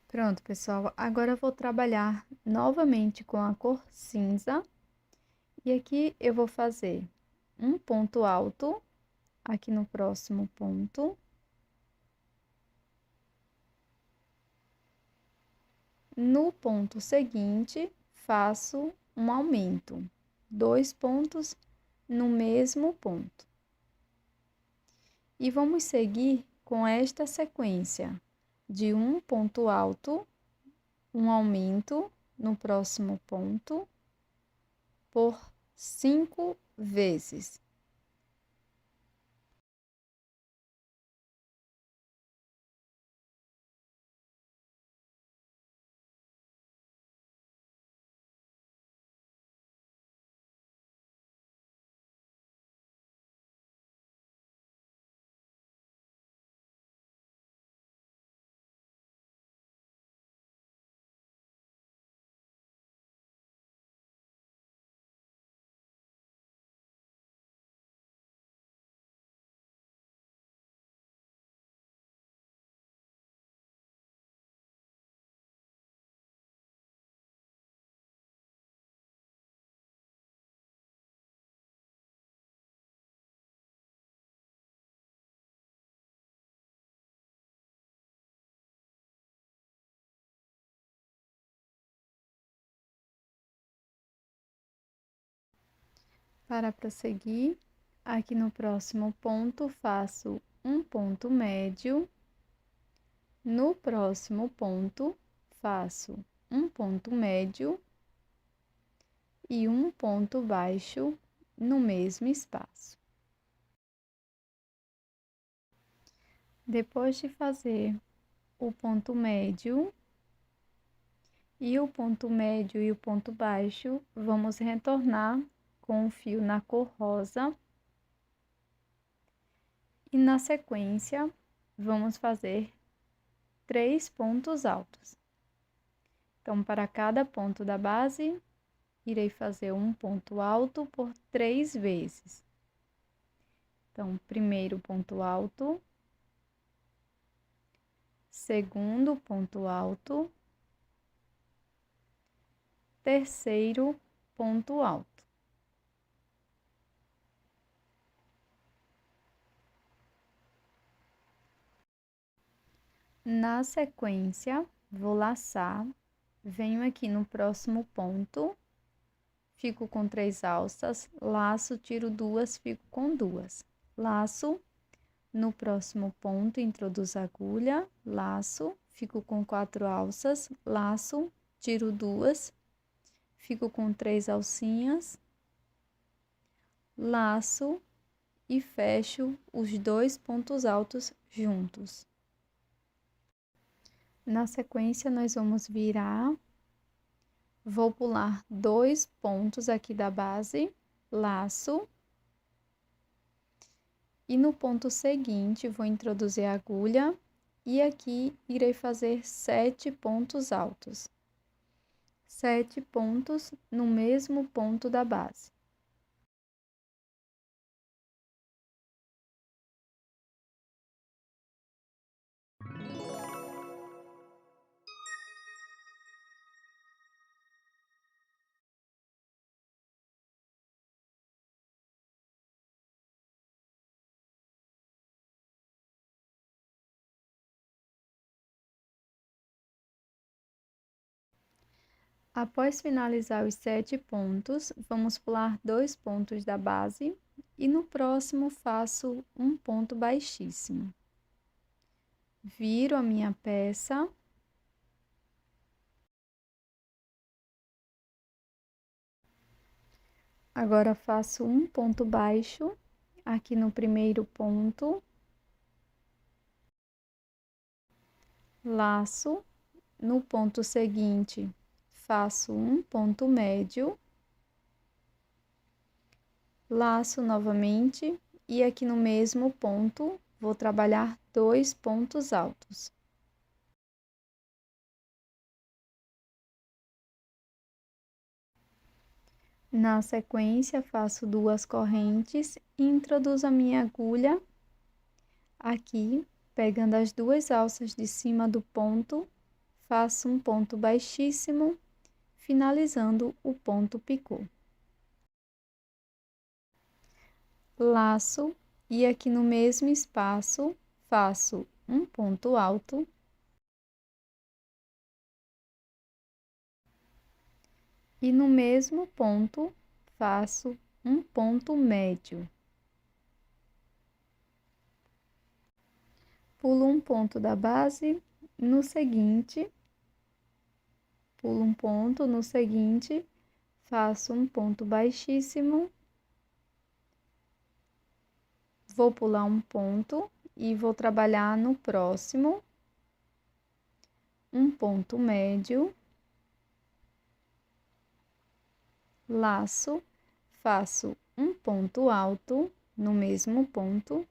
Pronto, pessoal, agora eu vou trabalhar novamente com a cor cinza E aqui eu vou fazer um ponto alto aqui no próximo ponto. No ponto seguinte, faço um aumento, 2 pontos no mesmo ponto. E vamos seguir com esta sequência de um ponto alto, um aumento no próximo ponto, por 5 vezes. Para prosseguir, aqui no próximo ponto, faço um ponto médio. No próximo ponto, faço um ponto médio e um ponto baixo no mesmo espaço. Depois de fazer o ponto médio e o ponto médio e o ponto baixo, vamos retornar com o fio na cor rosa. E na sequência, vamos fazer 3 pontos altos. Então, para cada ponto da base, irei fazer um ponto alto por 3 vezes. Então, primeiro ponto alto, segundo ponto alto, terceiro ponto alto. Na sequência, vou laçar, venho aqui no próximo ponto, fico com 3 alças, laço, tiro 2, fico com 2. Laço, no próximo ponto, introduzo a agulha, laço, fico com 4 alças, laço, tiro 2, fico com 3 alcinhas, laço e fecho os 2 pontos altos juntos. Na sequência, nós vamos virar, vou pular 2 pontos aqui da base, laço, e no ponto seguinte, vou introduzir a agulha, e aqui irei fazer 7 pontos altos. 7 pontos no mesmo ponto da base. Após finalizar os 7 pontos, vamos pular 2 pontos da base e no próximo faço um ponto baixíssimo. Viro a minha peça. Agora faço um ponto baixo aqui no primeiro ponto. Laço, no ponto seguinte, faço um ponto médio. Laço novamente e aqui no mesmo ponto vou trabalhar 2 pontos altos. Na sequência, faço 2 correntes e introduzo a minha agulha aqui, pegando as 2 alças de cima do ponto, faço um ponto baixíssimo, finalizando o ponto picô. laço e aqui no mesmo espaço faço um ponto alto e no mesmo ponto faço um ponto médio. Pulo um ponto da base, no seguinte, pulo um ponto, no seguinte, faço um ponto baixíssimo, vou pular um ponto e vou trabalhar no próximo, um ponto médio, laço, faço um ponto alto no mesmo ponto,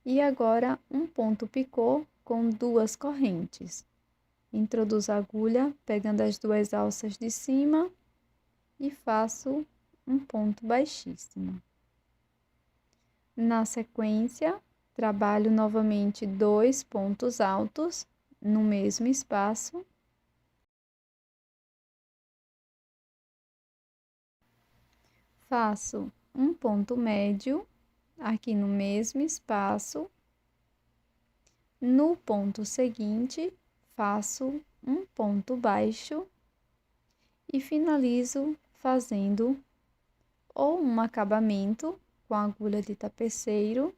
e agora um ponto picô com 2 correntes. Introduzo a agulha, pegando as 2 alças de cima e faço um ponto baixíssimo. Na sequência, trabalho novamente 2 pontos altos no mesmo espaço. Faço um ponto médio aqui no mesmo espaço. No ponto seguinte, faço um ponto baixo e finalizo fazendo ou um acabamento com a agulha de tapeceiro,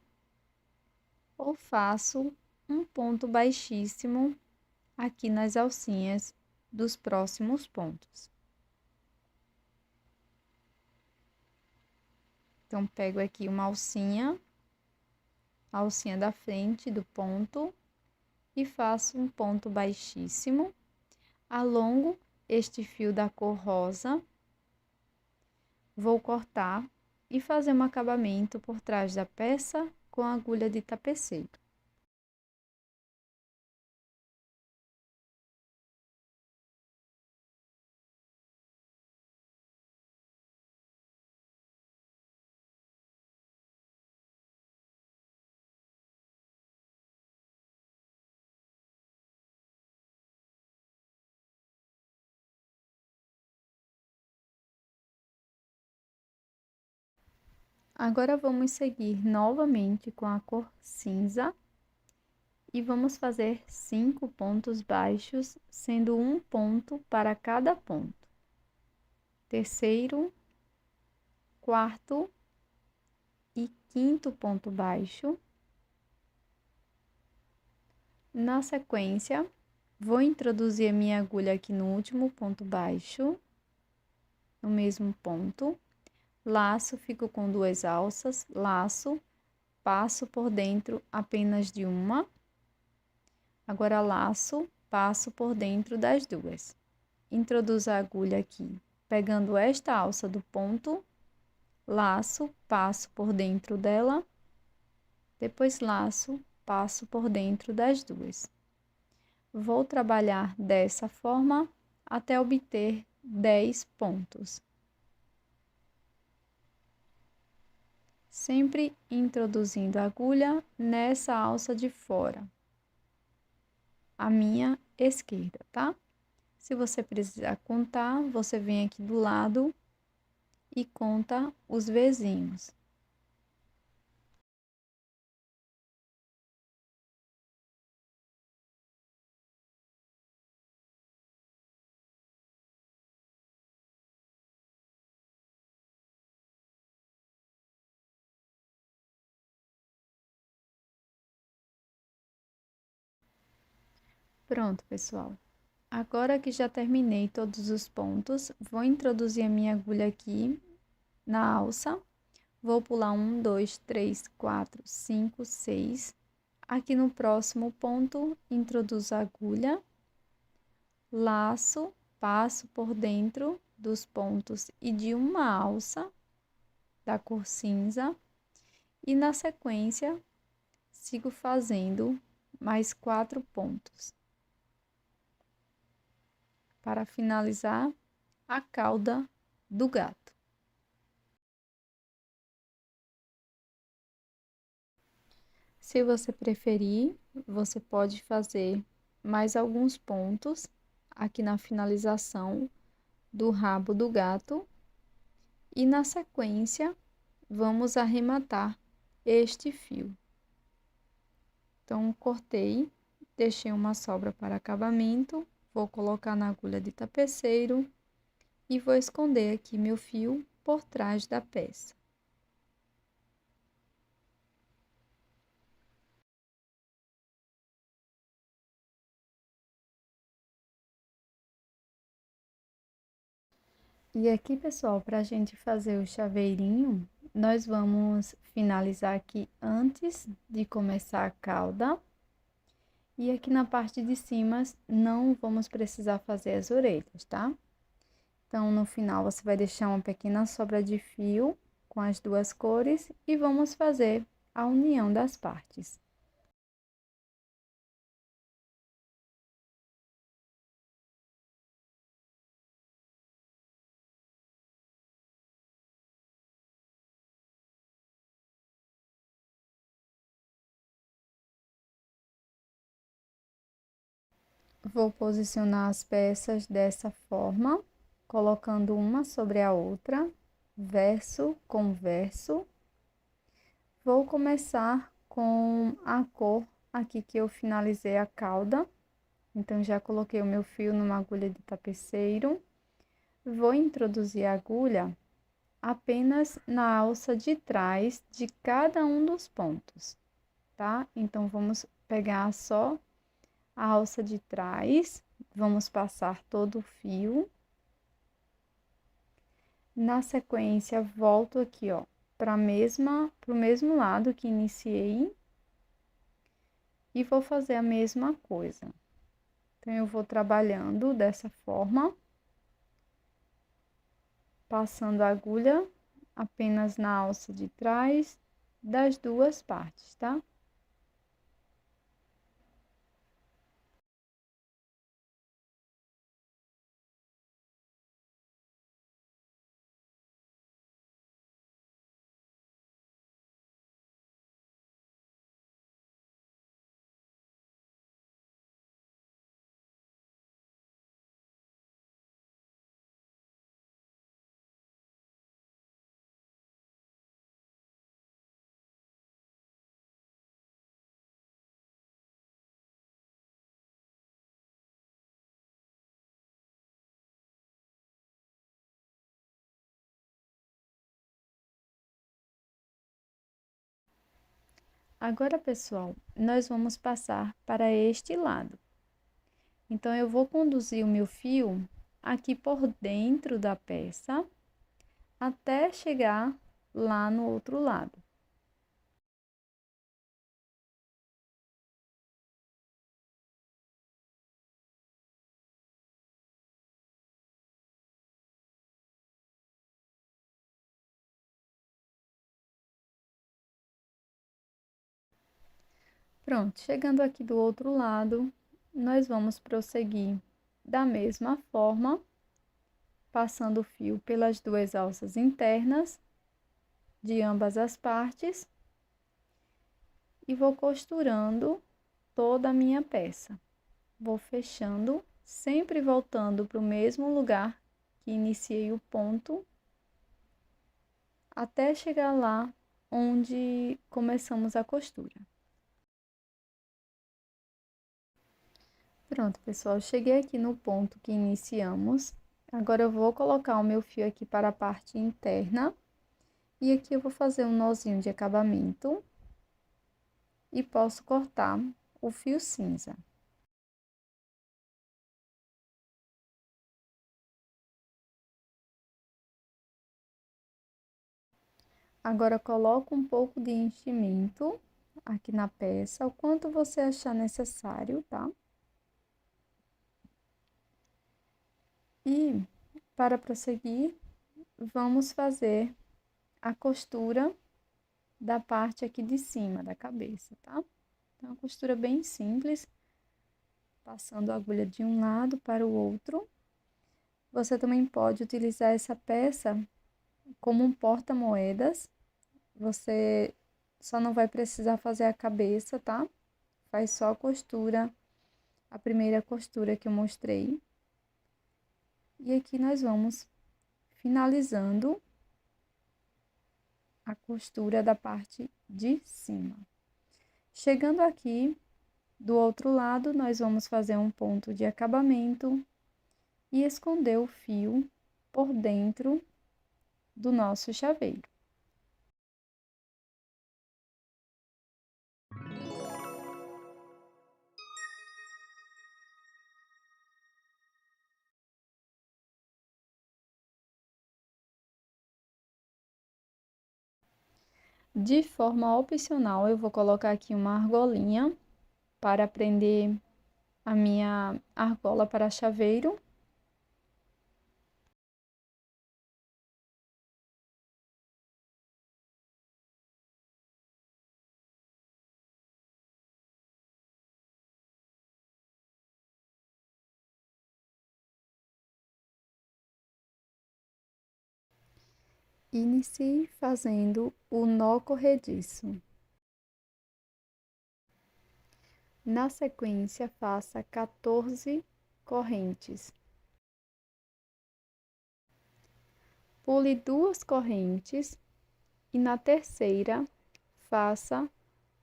ou faço um ponto baixíssimo aqui nas alcinhas dos próximos pontos. Então, pego aqui uma alcinha, a alcinha da frente do ponto, e faço um ponto baixíssimo, alongo este fio da cor rosa, vou cortar e fazer um acabamento por trás da peça com a agulha de tapeceiro. Agora, vamos seguir novamente com a cor cinza e vamos fazer 5 pontos baixos, sendo um ponto para cada ponto. Terceiro, quarto e quinto ponto baixo. Na sequência, vou introduzir a minha agulha aqui no último ponto baixo, no mesmo ponto. Laço, fico com 2 alças, laço, passo por dentro apenas de uma. Agora, laço, passo por dentro das 2. Introduzo a agulha aqui, pegando esta alça do ponto, laço, passo por dentro dela, depois laço, passo por dentro das 2. Vou trabalhar dessa forma até obter 10 pontos. Sempre introduzindo a agulha nessa alça de fora, a minha esquerda, tá? Se você precisar contar, você vem aqui do lado e conta os vizinhos. Pronto, pessoal. Agora que já terminei todos os pontos, vou introduzir a minha agulha aqui na alça. Vou pular 1, 2, 3, 4, 5, 6. Aqui no próximo ponto, introduzo a agulha, laço, passo por dentro dos pontos e de uma alça da cor cinza. E na sequência, sigo fazendo mais 4 pontos, para finalizar a cauda do gato. Se você preferir, você pode fazer mais alguns pontos aqui na finalização do rabo do gato. E na sequência, vamos arrematar este fio. Então, cortei, deixei uma sobra para acabamento, vou colocar na agulha de tapeceiro e vou esconder aqui meu fio por trás da peça. E aqui, pessoal, para a gente fazer o chaveirinho, nós vamos finalizar aqui antes de começar a cauda. E aqui na parte de cima, não vamos precisar fazer as orelhas, tá? Então, no final, você vai deixar uma pequena sobra de fio com as duas cores e vamos fazer a união das partes. Vou posicionar as peças dessa forma, colocando uma sobre a outra, verso com verso. Vou começar com a cor aqui que eu finalizei a cauda. Então, já coloquei o meu fio numa agulha de tapeceiro. Vou introduzir a agulha apenas na alça de trás de cada um dos pontos, tá? Então, vamos pegar só a alça de trás, vamos passar todo o fio. Na sequência, volto aqui, ó, pro mesmo lado que iniciei e vou fazer a mesma coisa. Então, eu vou trabalhando dessa forma, passando a agulha apenas na alça de trás das duas partes, tá? Agora, pessoal, nós vamos passar para este lado. Então, eu vou conduzir o meu fio aqui por dentro da peça, até chegar lá no outro lado. Pronto, chegando aqui do outro lado, nós vamos prosseguir da mesma forma, passando o fio pelas duas alças internas de ambas as partes e vou costurando toda a minha peça. Vou fechando, sempre voltando para o mesmo lugar que iniciei o ponto, até chegar lá onde começamos a costura. Pronto, pessoal, cheguei aqui no ponto que iniciamos. Agora, eu vou colocar o meu fio aqui para a parte interna. E aqui eu vou fazer um nozinho de acabamento. E posso cortar o fio cinza. Agora, coloco um pouco de enchimento aqui na peça, o quanto você achar necessário, tá? E, para prosseguir, vamos fazer a costura da parte aqui de cima da cabeça, tá? Então, uma costura bem simples, passando a agulha de um lado para o outro. Você também pode utilizar essa peça como um porta-moedas. Você só não vai precisar fazer a cabeça, tá? Faz só a costura, a primeira costura que eu mostrei. E aqui nós vamos finalizando a costura da parte de cima. Chegando aqui, do outro lado, nós vamos fazer um ponto de acabamento e esconder o fio por dentro do nosso chaveiro. De forma opcional, eu vou colocar aqui uma argolinha para prender a minha argola para chaveiro. Inicie fazendo o nó corrediço. Na sequência, faça 14 correntes. Pule 2 correntes e na terceira, faça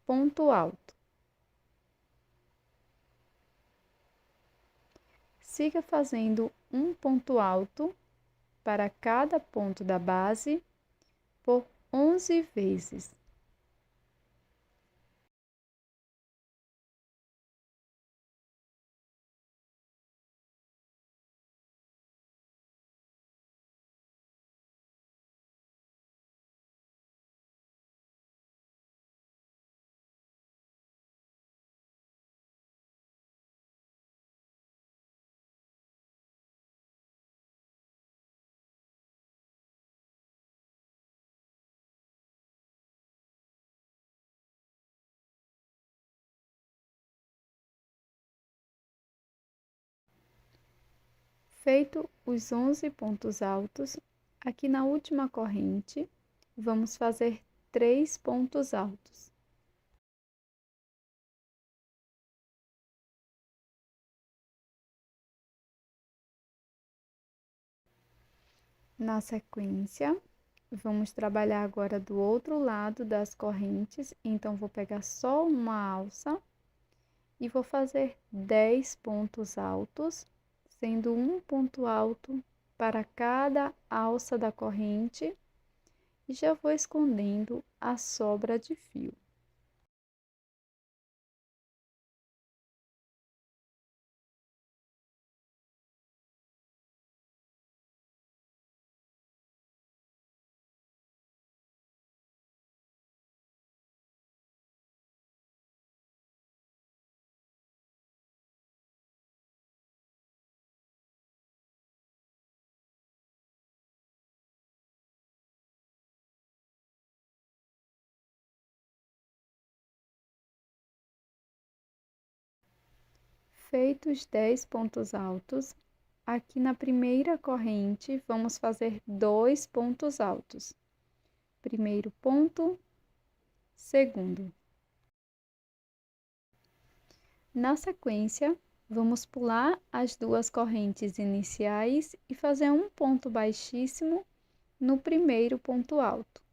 ponto alto. Siga fazendo um ponto alto para cada ponto da base por 11 vezes. Feito os 11 pontos altos, aqui na última corrente, vamos fazer 3 pontos altos. Na sequência, vamos trabalhar agora do outro lado das correntes, então vou pegar só uma alça e vou fazer 10 pontos altos, sendo um ponto alto para cada alça da corrente, e já vou escondendo a sobra de fio. Feitos 10 pontos altos, aqui na primeira corrente, vamos fazer 2 pontos altos. Primeiro ponto, segundo. Na sequência, vamos pular as 2 correntes iniciais e fazer um ponto baixíssimo no primeiro ponto alto.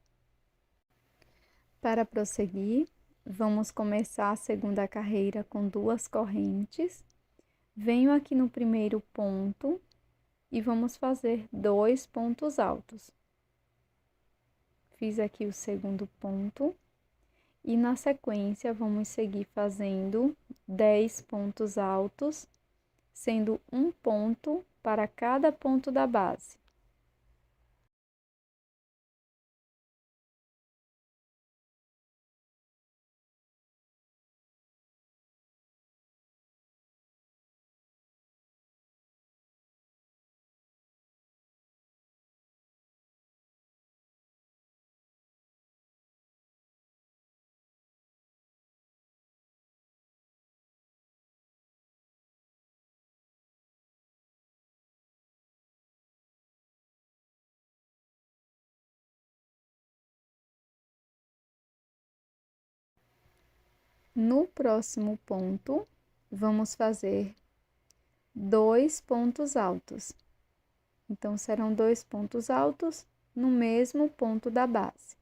Para prosseguir, vamos começar a segunda carreira com 2 correntes. Venho aqui no primeiro ponto e vamos fazer 2 pontos altos. Fiz aqui o segundo ponto e na sequência vamos seguir fazendo 10 pontos altos, sendo um ponto para cada ponto da base. No próximo ponto, vamos fazer 2 pontos altos. Então, serão 2 pontos altos no mesmo ponto da base.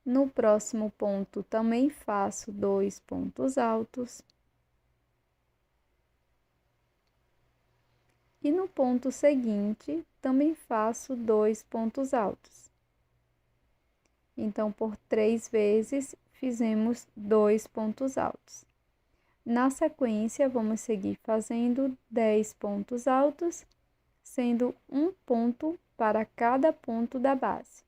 No próximo ponto, também faço 2 pontos altos. E no ponto seguinte, também faço 2 pontos altos. Então, por 3 vezes, fizemos 2 pontos altos. Na sequência, vamos seguir fazendo 10 pontos altos, sendo um ponto para cada ponto da base.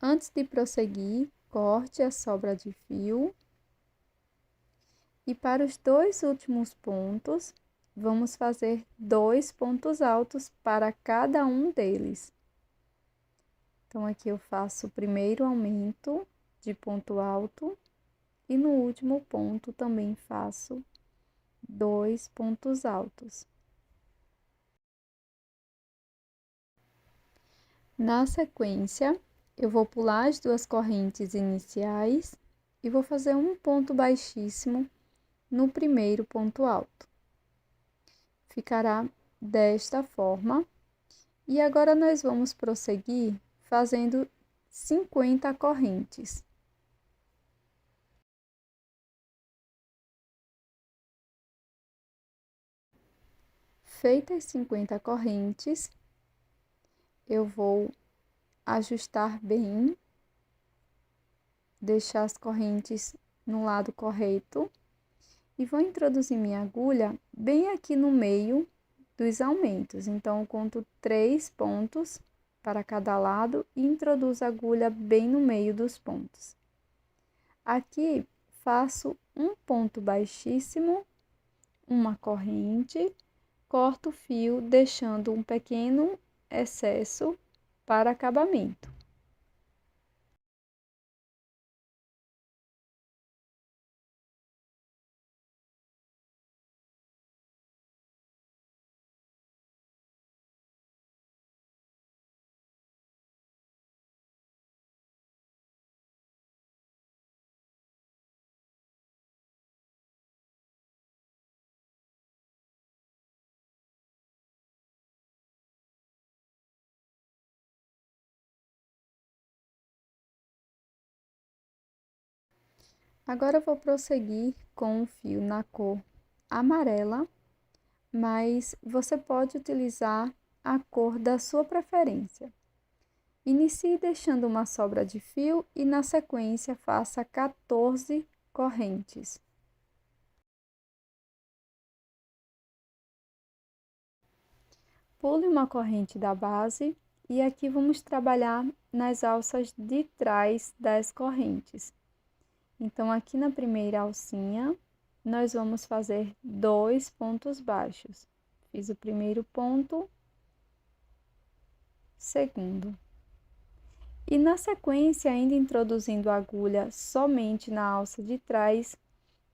Antes de prosseguir, corte a sobra de fio. E para os 2 últimos pontos, vamos fazer 2 pontos altos para cada um deles. Então, aqui eu faço o primeiro aumento de ponto alto e no último ponto também faço 2 pontos altos. Na sequência, eu vou pular as 2 correntes iniciais e vou fazer um ponto baixíssimo no primeiro ponto alto. Ficará desta forma. E agora nós vamos prosseguir fazendo 50 correntes. Feitas 50 correntes, eu vou ajustar bem, deixar as correntes no lado correto e vou introduzir minha agulha bem aqui no meio dos aumentos. Então, eu conto 3 pontos para cada lado e introduzo a agulha bem no meio dos pontos. Aqui, faço um ponto baixíssimo, uma corrente, corto o fio, deixando um pequeno excesso para acabamento. Agora eu vou prosseguir com o fio na cor amarela, mas você pode utilizar a cor da sua preferência. Inicie deixando uma sobra de fio e na sequência faça 14 correntes. Pule uma corrente da base e aqui vamos trabalhar nas alças de trás das correntes. Então, aqui na primeira alcinha, nós vamos fazer 2 pontos baixos. Fiz o primeiro ponto, segundo. E na sequência, ainda introduzindo a agulha somente na alça de trás,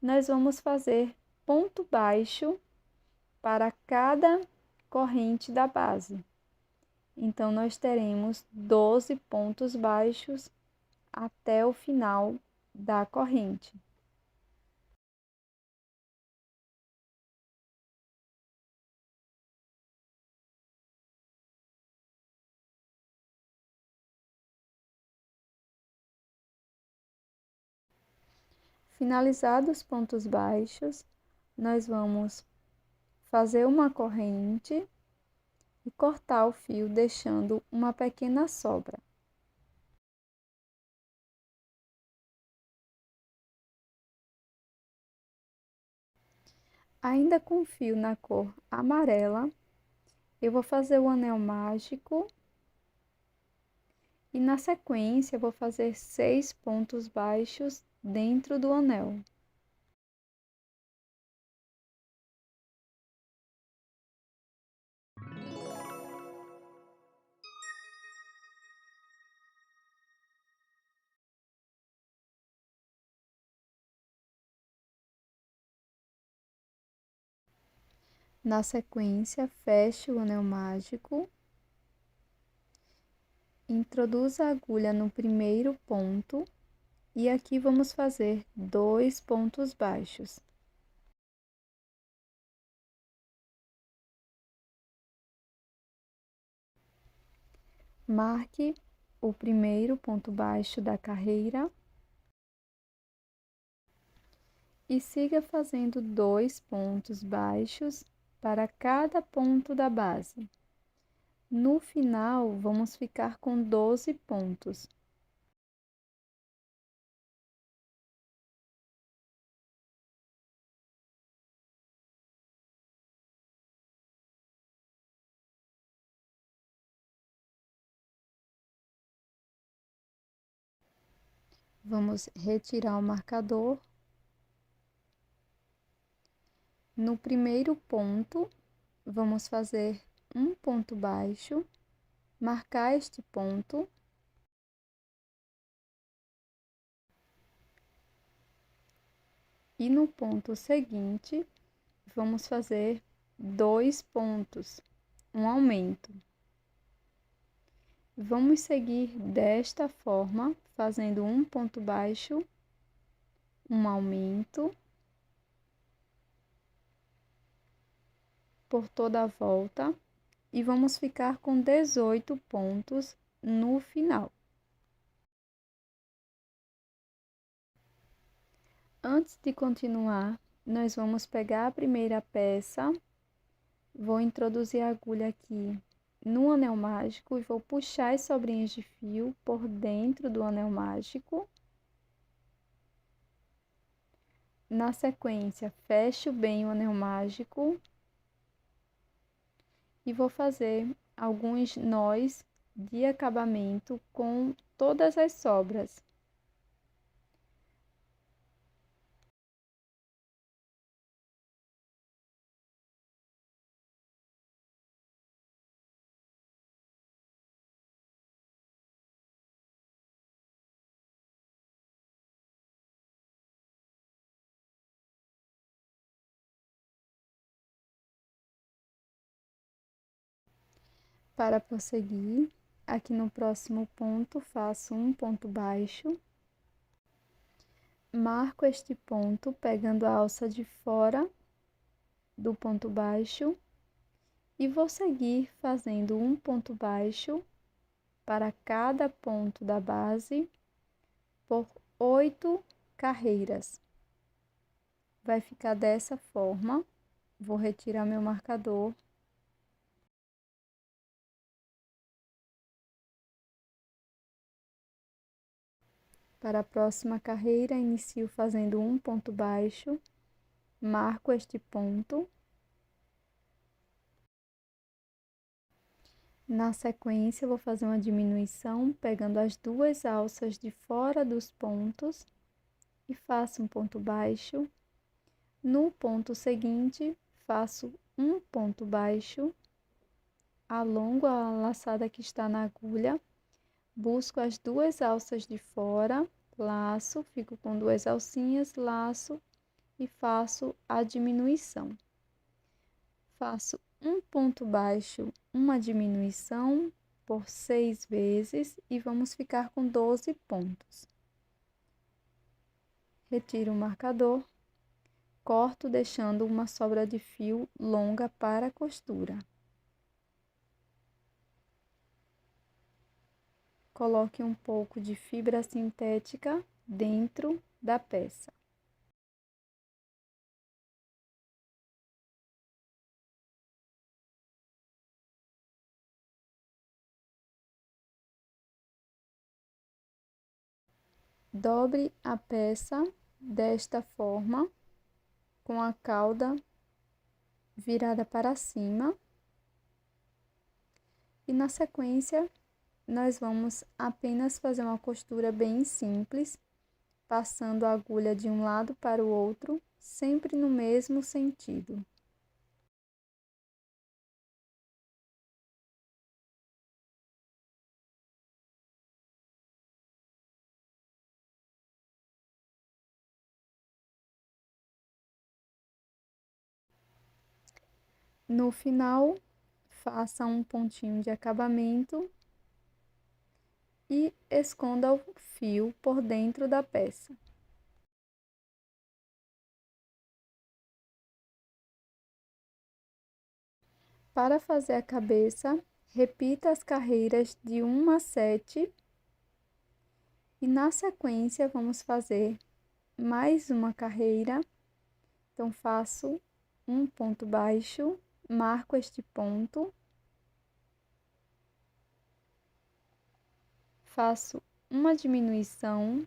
nós vamos fazer ponto baixo para cada corrente da base. Então, nós teremos 12 pontos baixos até o final da corrente. Finalizados os pontos baixos, nós vamos fazer uma corrente e cortar o fio, deixando uma pequena sobra. Ainda com fio na cor amarela, eu vou fazer o anel mágico e na sequência eu vou fazer 6 pontos baixos dentro do anel. Na sequência, feche o anel mágico, introduza a agulha no primeiro ponto E aqui vamos fazer 2 pontos baixos. Marque o primeiro ponto baixo da carreira e siga fazendo 2 pontos baixos para cada ponto da base. No final, vamos ficar com 12 pontos. Vamos retirar o marcador. No primeiro ponto, vamos fazer um ponto baixo, marcar este ponto e no ponto seguinte, vamos fazer 2 pontos, um aumento. Vamos seguir desta forma, fazendo um ponto baixo, um aumento por toda a volta e vamos ficar com 18 pontos no final. Antes de continuar, nós vamos pegar a primeira peça, vou introduzir a agulha aqui no anel mágico e vou puxar as sobrinhas de fio por dentro do anel mágico. Na sequência, fecho bem o anel mágico e vou fazer alguns nós de acabamento com todas as sobras. Para prosseguir, aqui no próximo ponto, faço um ponto baixo, marco este ponto pegando a alça de fora do ponto baixo e vou seguir fazendo um ponto baixo para cada ponto da base por 8 carreiras. Vai ficar dessa forma. Vou retirar meu marcador. Para a próxima carreira, inicio fazendo um ponto baixo, marco este ponto. Na sequência, vou fazer uma diminuição, pegando as 2 alças de fora dos pontos e faço um ponto baixo. No ponto seguinte, faço um ponto baixo, alongo a laçada que está na agulha, busco as 2 alças de fora, laço, fico com 2 alcinhas, laço e faço a diminuição. Faço um ponto baixo, uma diminuição por 6 vezes e vamos ficar com 12 pontos. Retiro o marcador, corto deixando uma sobra de fio longa para a costura. Coloque um pouco de fibra sintética dentro da peça. Dobre a peça desta forma, com a cauda virada para cima. E na sequência, nós vamos apenas fazer uma costura bem simples, passando a agulha de um lado para o outro, sempre no mesmo sentido. No final, faça um pontinho de acabamento e esconda o fio por dentro da peça. Para fazer a cabeça, repita as carreiras de 1 a 7 e na sequência vamos fazer mais uma carreira. Então, faço um ponto baixo, marco este ponto, faço uma diminuição,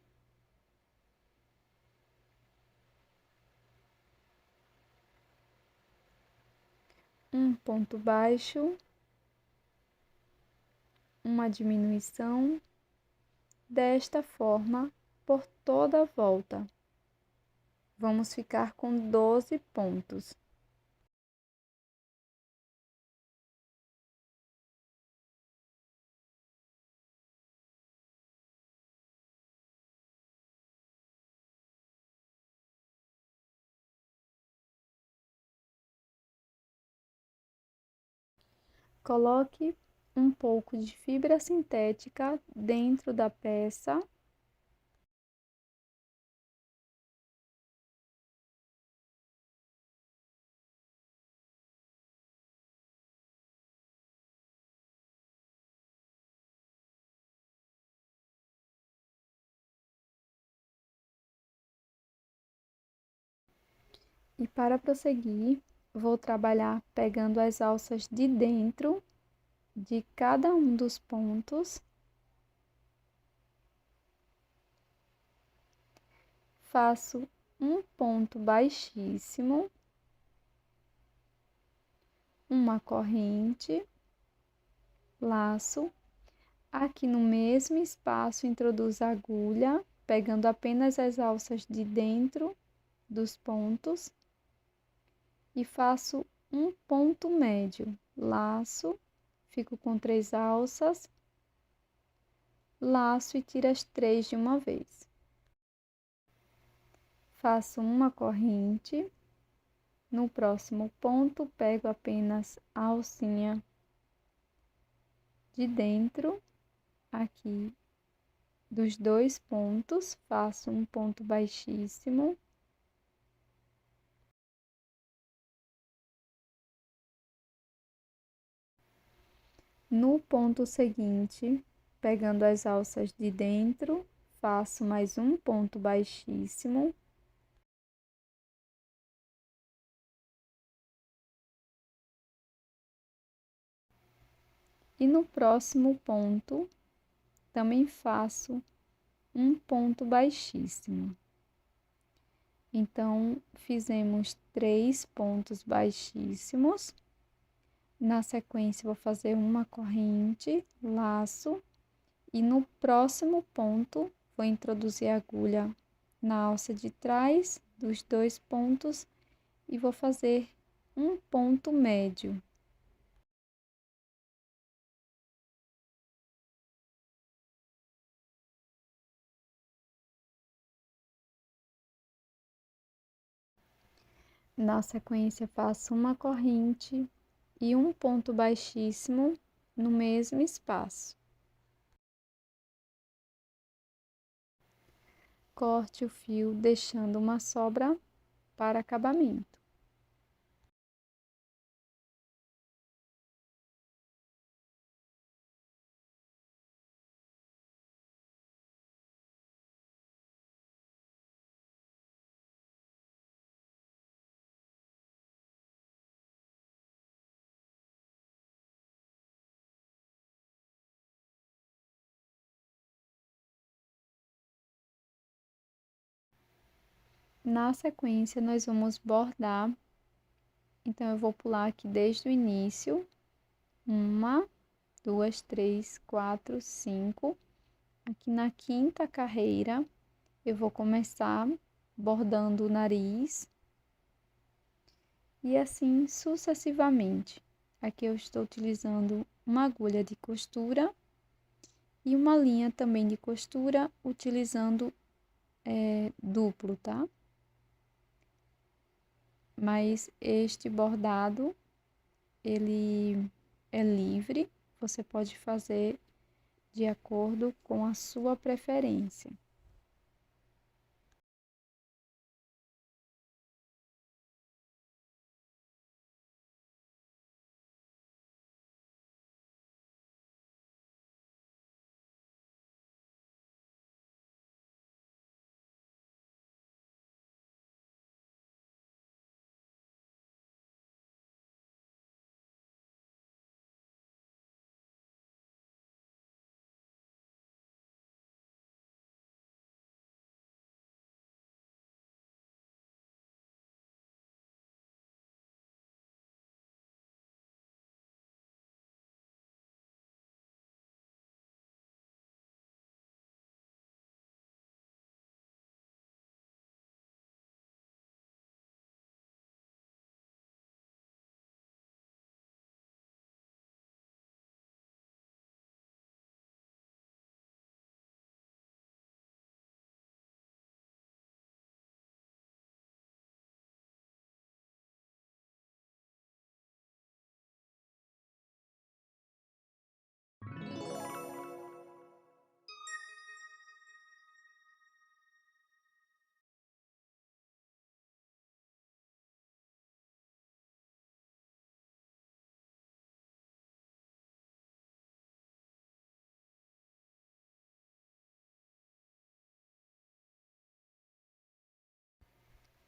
um ponto baixo, uma diminuição, desta forma por toda a volta. Vamos ficar com 12 pontos. Coloque um pouco de fibra sintética dentro da peça. E para prosseguir, vou trabalhar pegando as alças de dentro de cada um dos pontos. Faço um ponto baixíssimo, uma corrente, laço. Aqui no mesmo espaço, introduzo a agulha, pegando apenas as alças de dentro dos pontos e faço um ponto médio, laço, fico com 3 alças, laço e tiro as 3 de uma vez. Faço uma corrente, no próximo ponto pego apenas a alcinha de dentro, aqui dos 2 pontos, faço um ponto baixíssimo, no ponto seguinte, pegando as alças de dentro, faço mais um ponto baixíssimo, e no próximo ponto também faço um ponto baixíssimo. Então, fizemos 3 pontos baixíssimos. Na sequência, vou fazer uma corrente, laço, e no próximo ponto, vou introduzir a agulha na alça de trás dos 2 pontos e vou fazer um ponto médio. Na sequência, faço uma corrente e um ponto baixíssimo no mesmo espaço. Corte o fio, deixando uma sobra para acabamento. Na sequência, nós vamos bordar. Então, eu vou pular aqui desde o início. 1, 2, 3, 4, 5. Aqui na 5ª carreira, eu vou começar bordando o nariz. E assim sucessivamente. Aqui eu estou utilizando uma agulha de costura e uma linha também de costura, utilizando duplo, tá? Mas este bordado, ele é livre, você pode fazer de acordo com a sua preferência.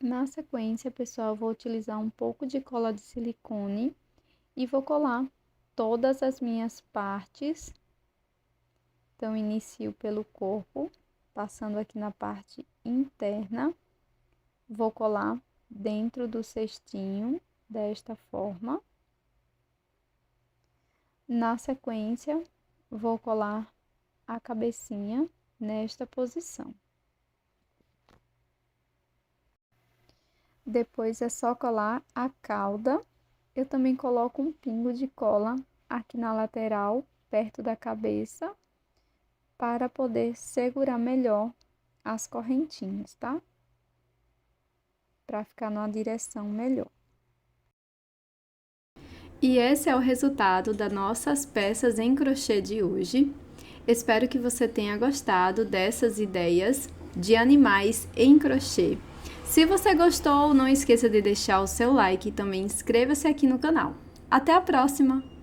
Na sequência, pessoal, vou utilizar um pouco de cola de silicone e vou colar todas as minhas partes. Então, inicio pelo corpo, passando aqui na parte interna. Vou colar dentro do cestinho, desta forma. Na sequência, vou colar a cabecinha nesta posição. Depois é só colar a cauda. Eu também coloco um pingo de cola aqui na lateral, perto da cabeça, para poder segurar melhor as correntinhas, tá? Para ficar numa direção melhor. E esse é o resultado das nossas peças em crochê de hoje. Espero que você tenha gostado dessas ideias de animais em crochê. Se você gostou, não esqueça de deixar o seu like e também inscreva-se aqui no canal. Até a próxima!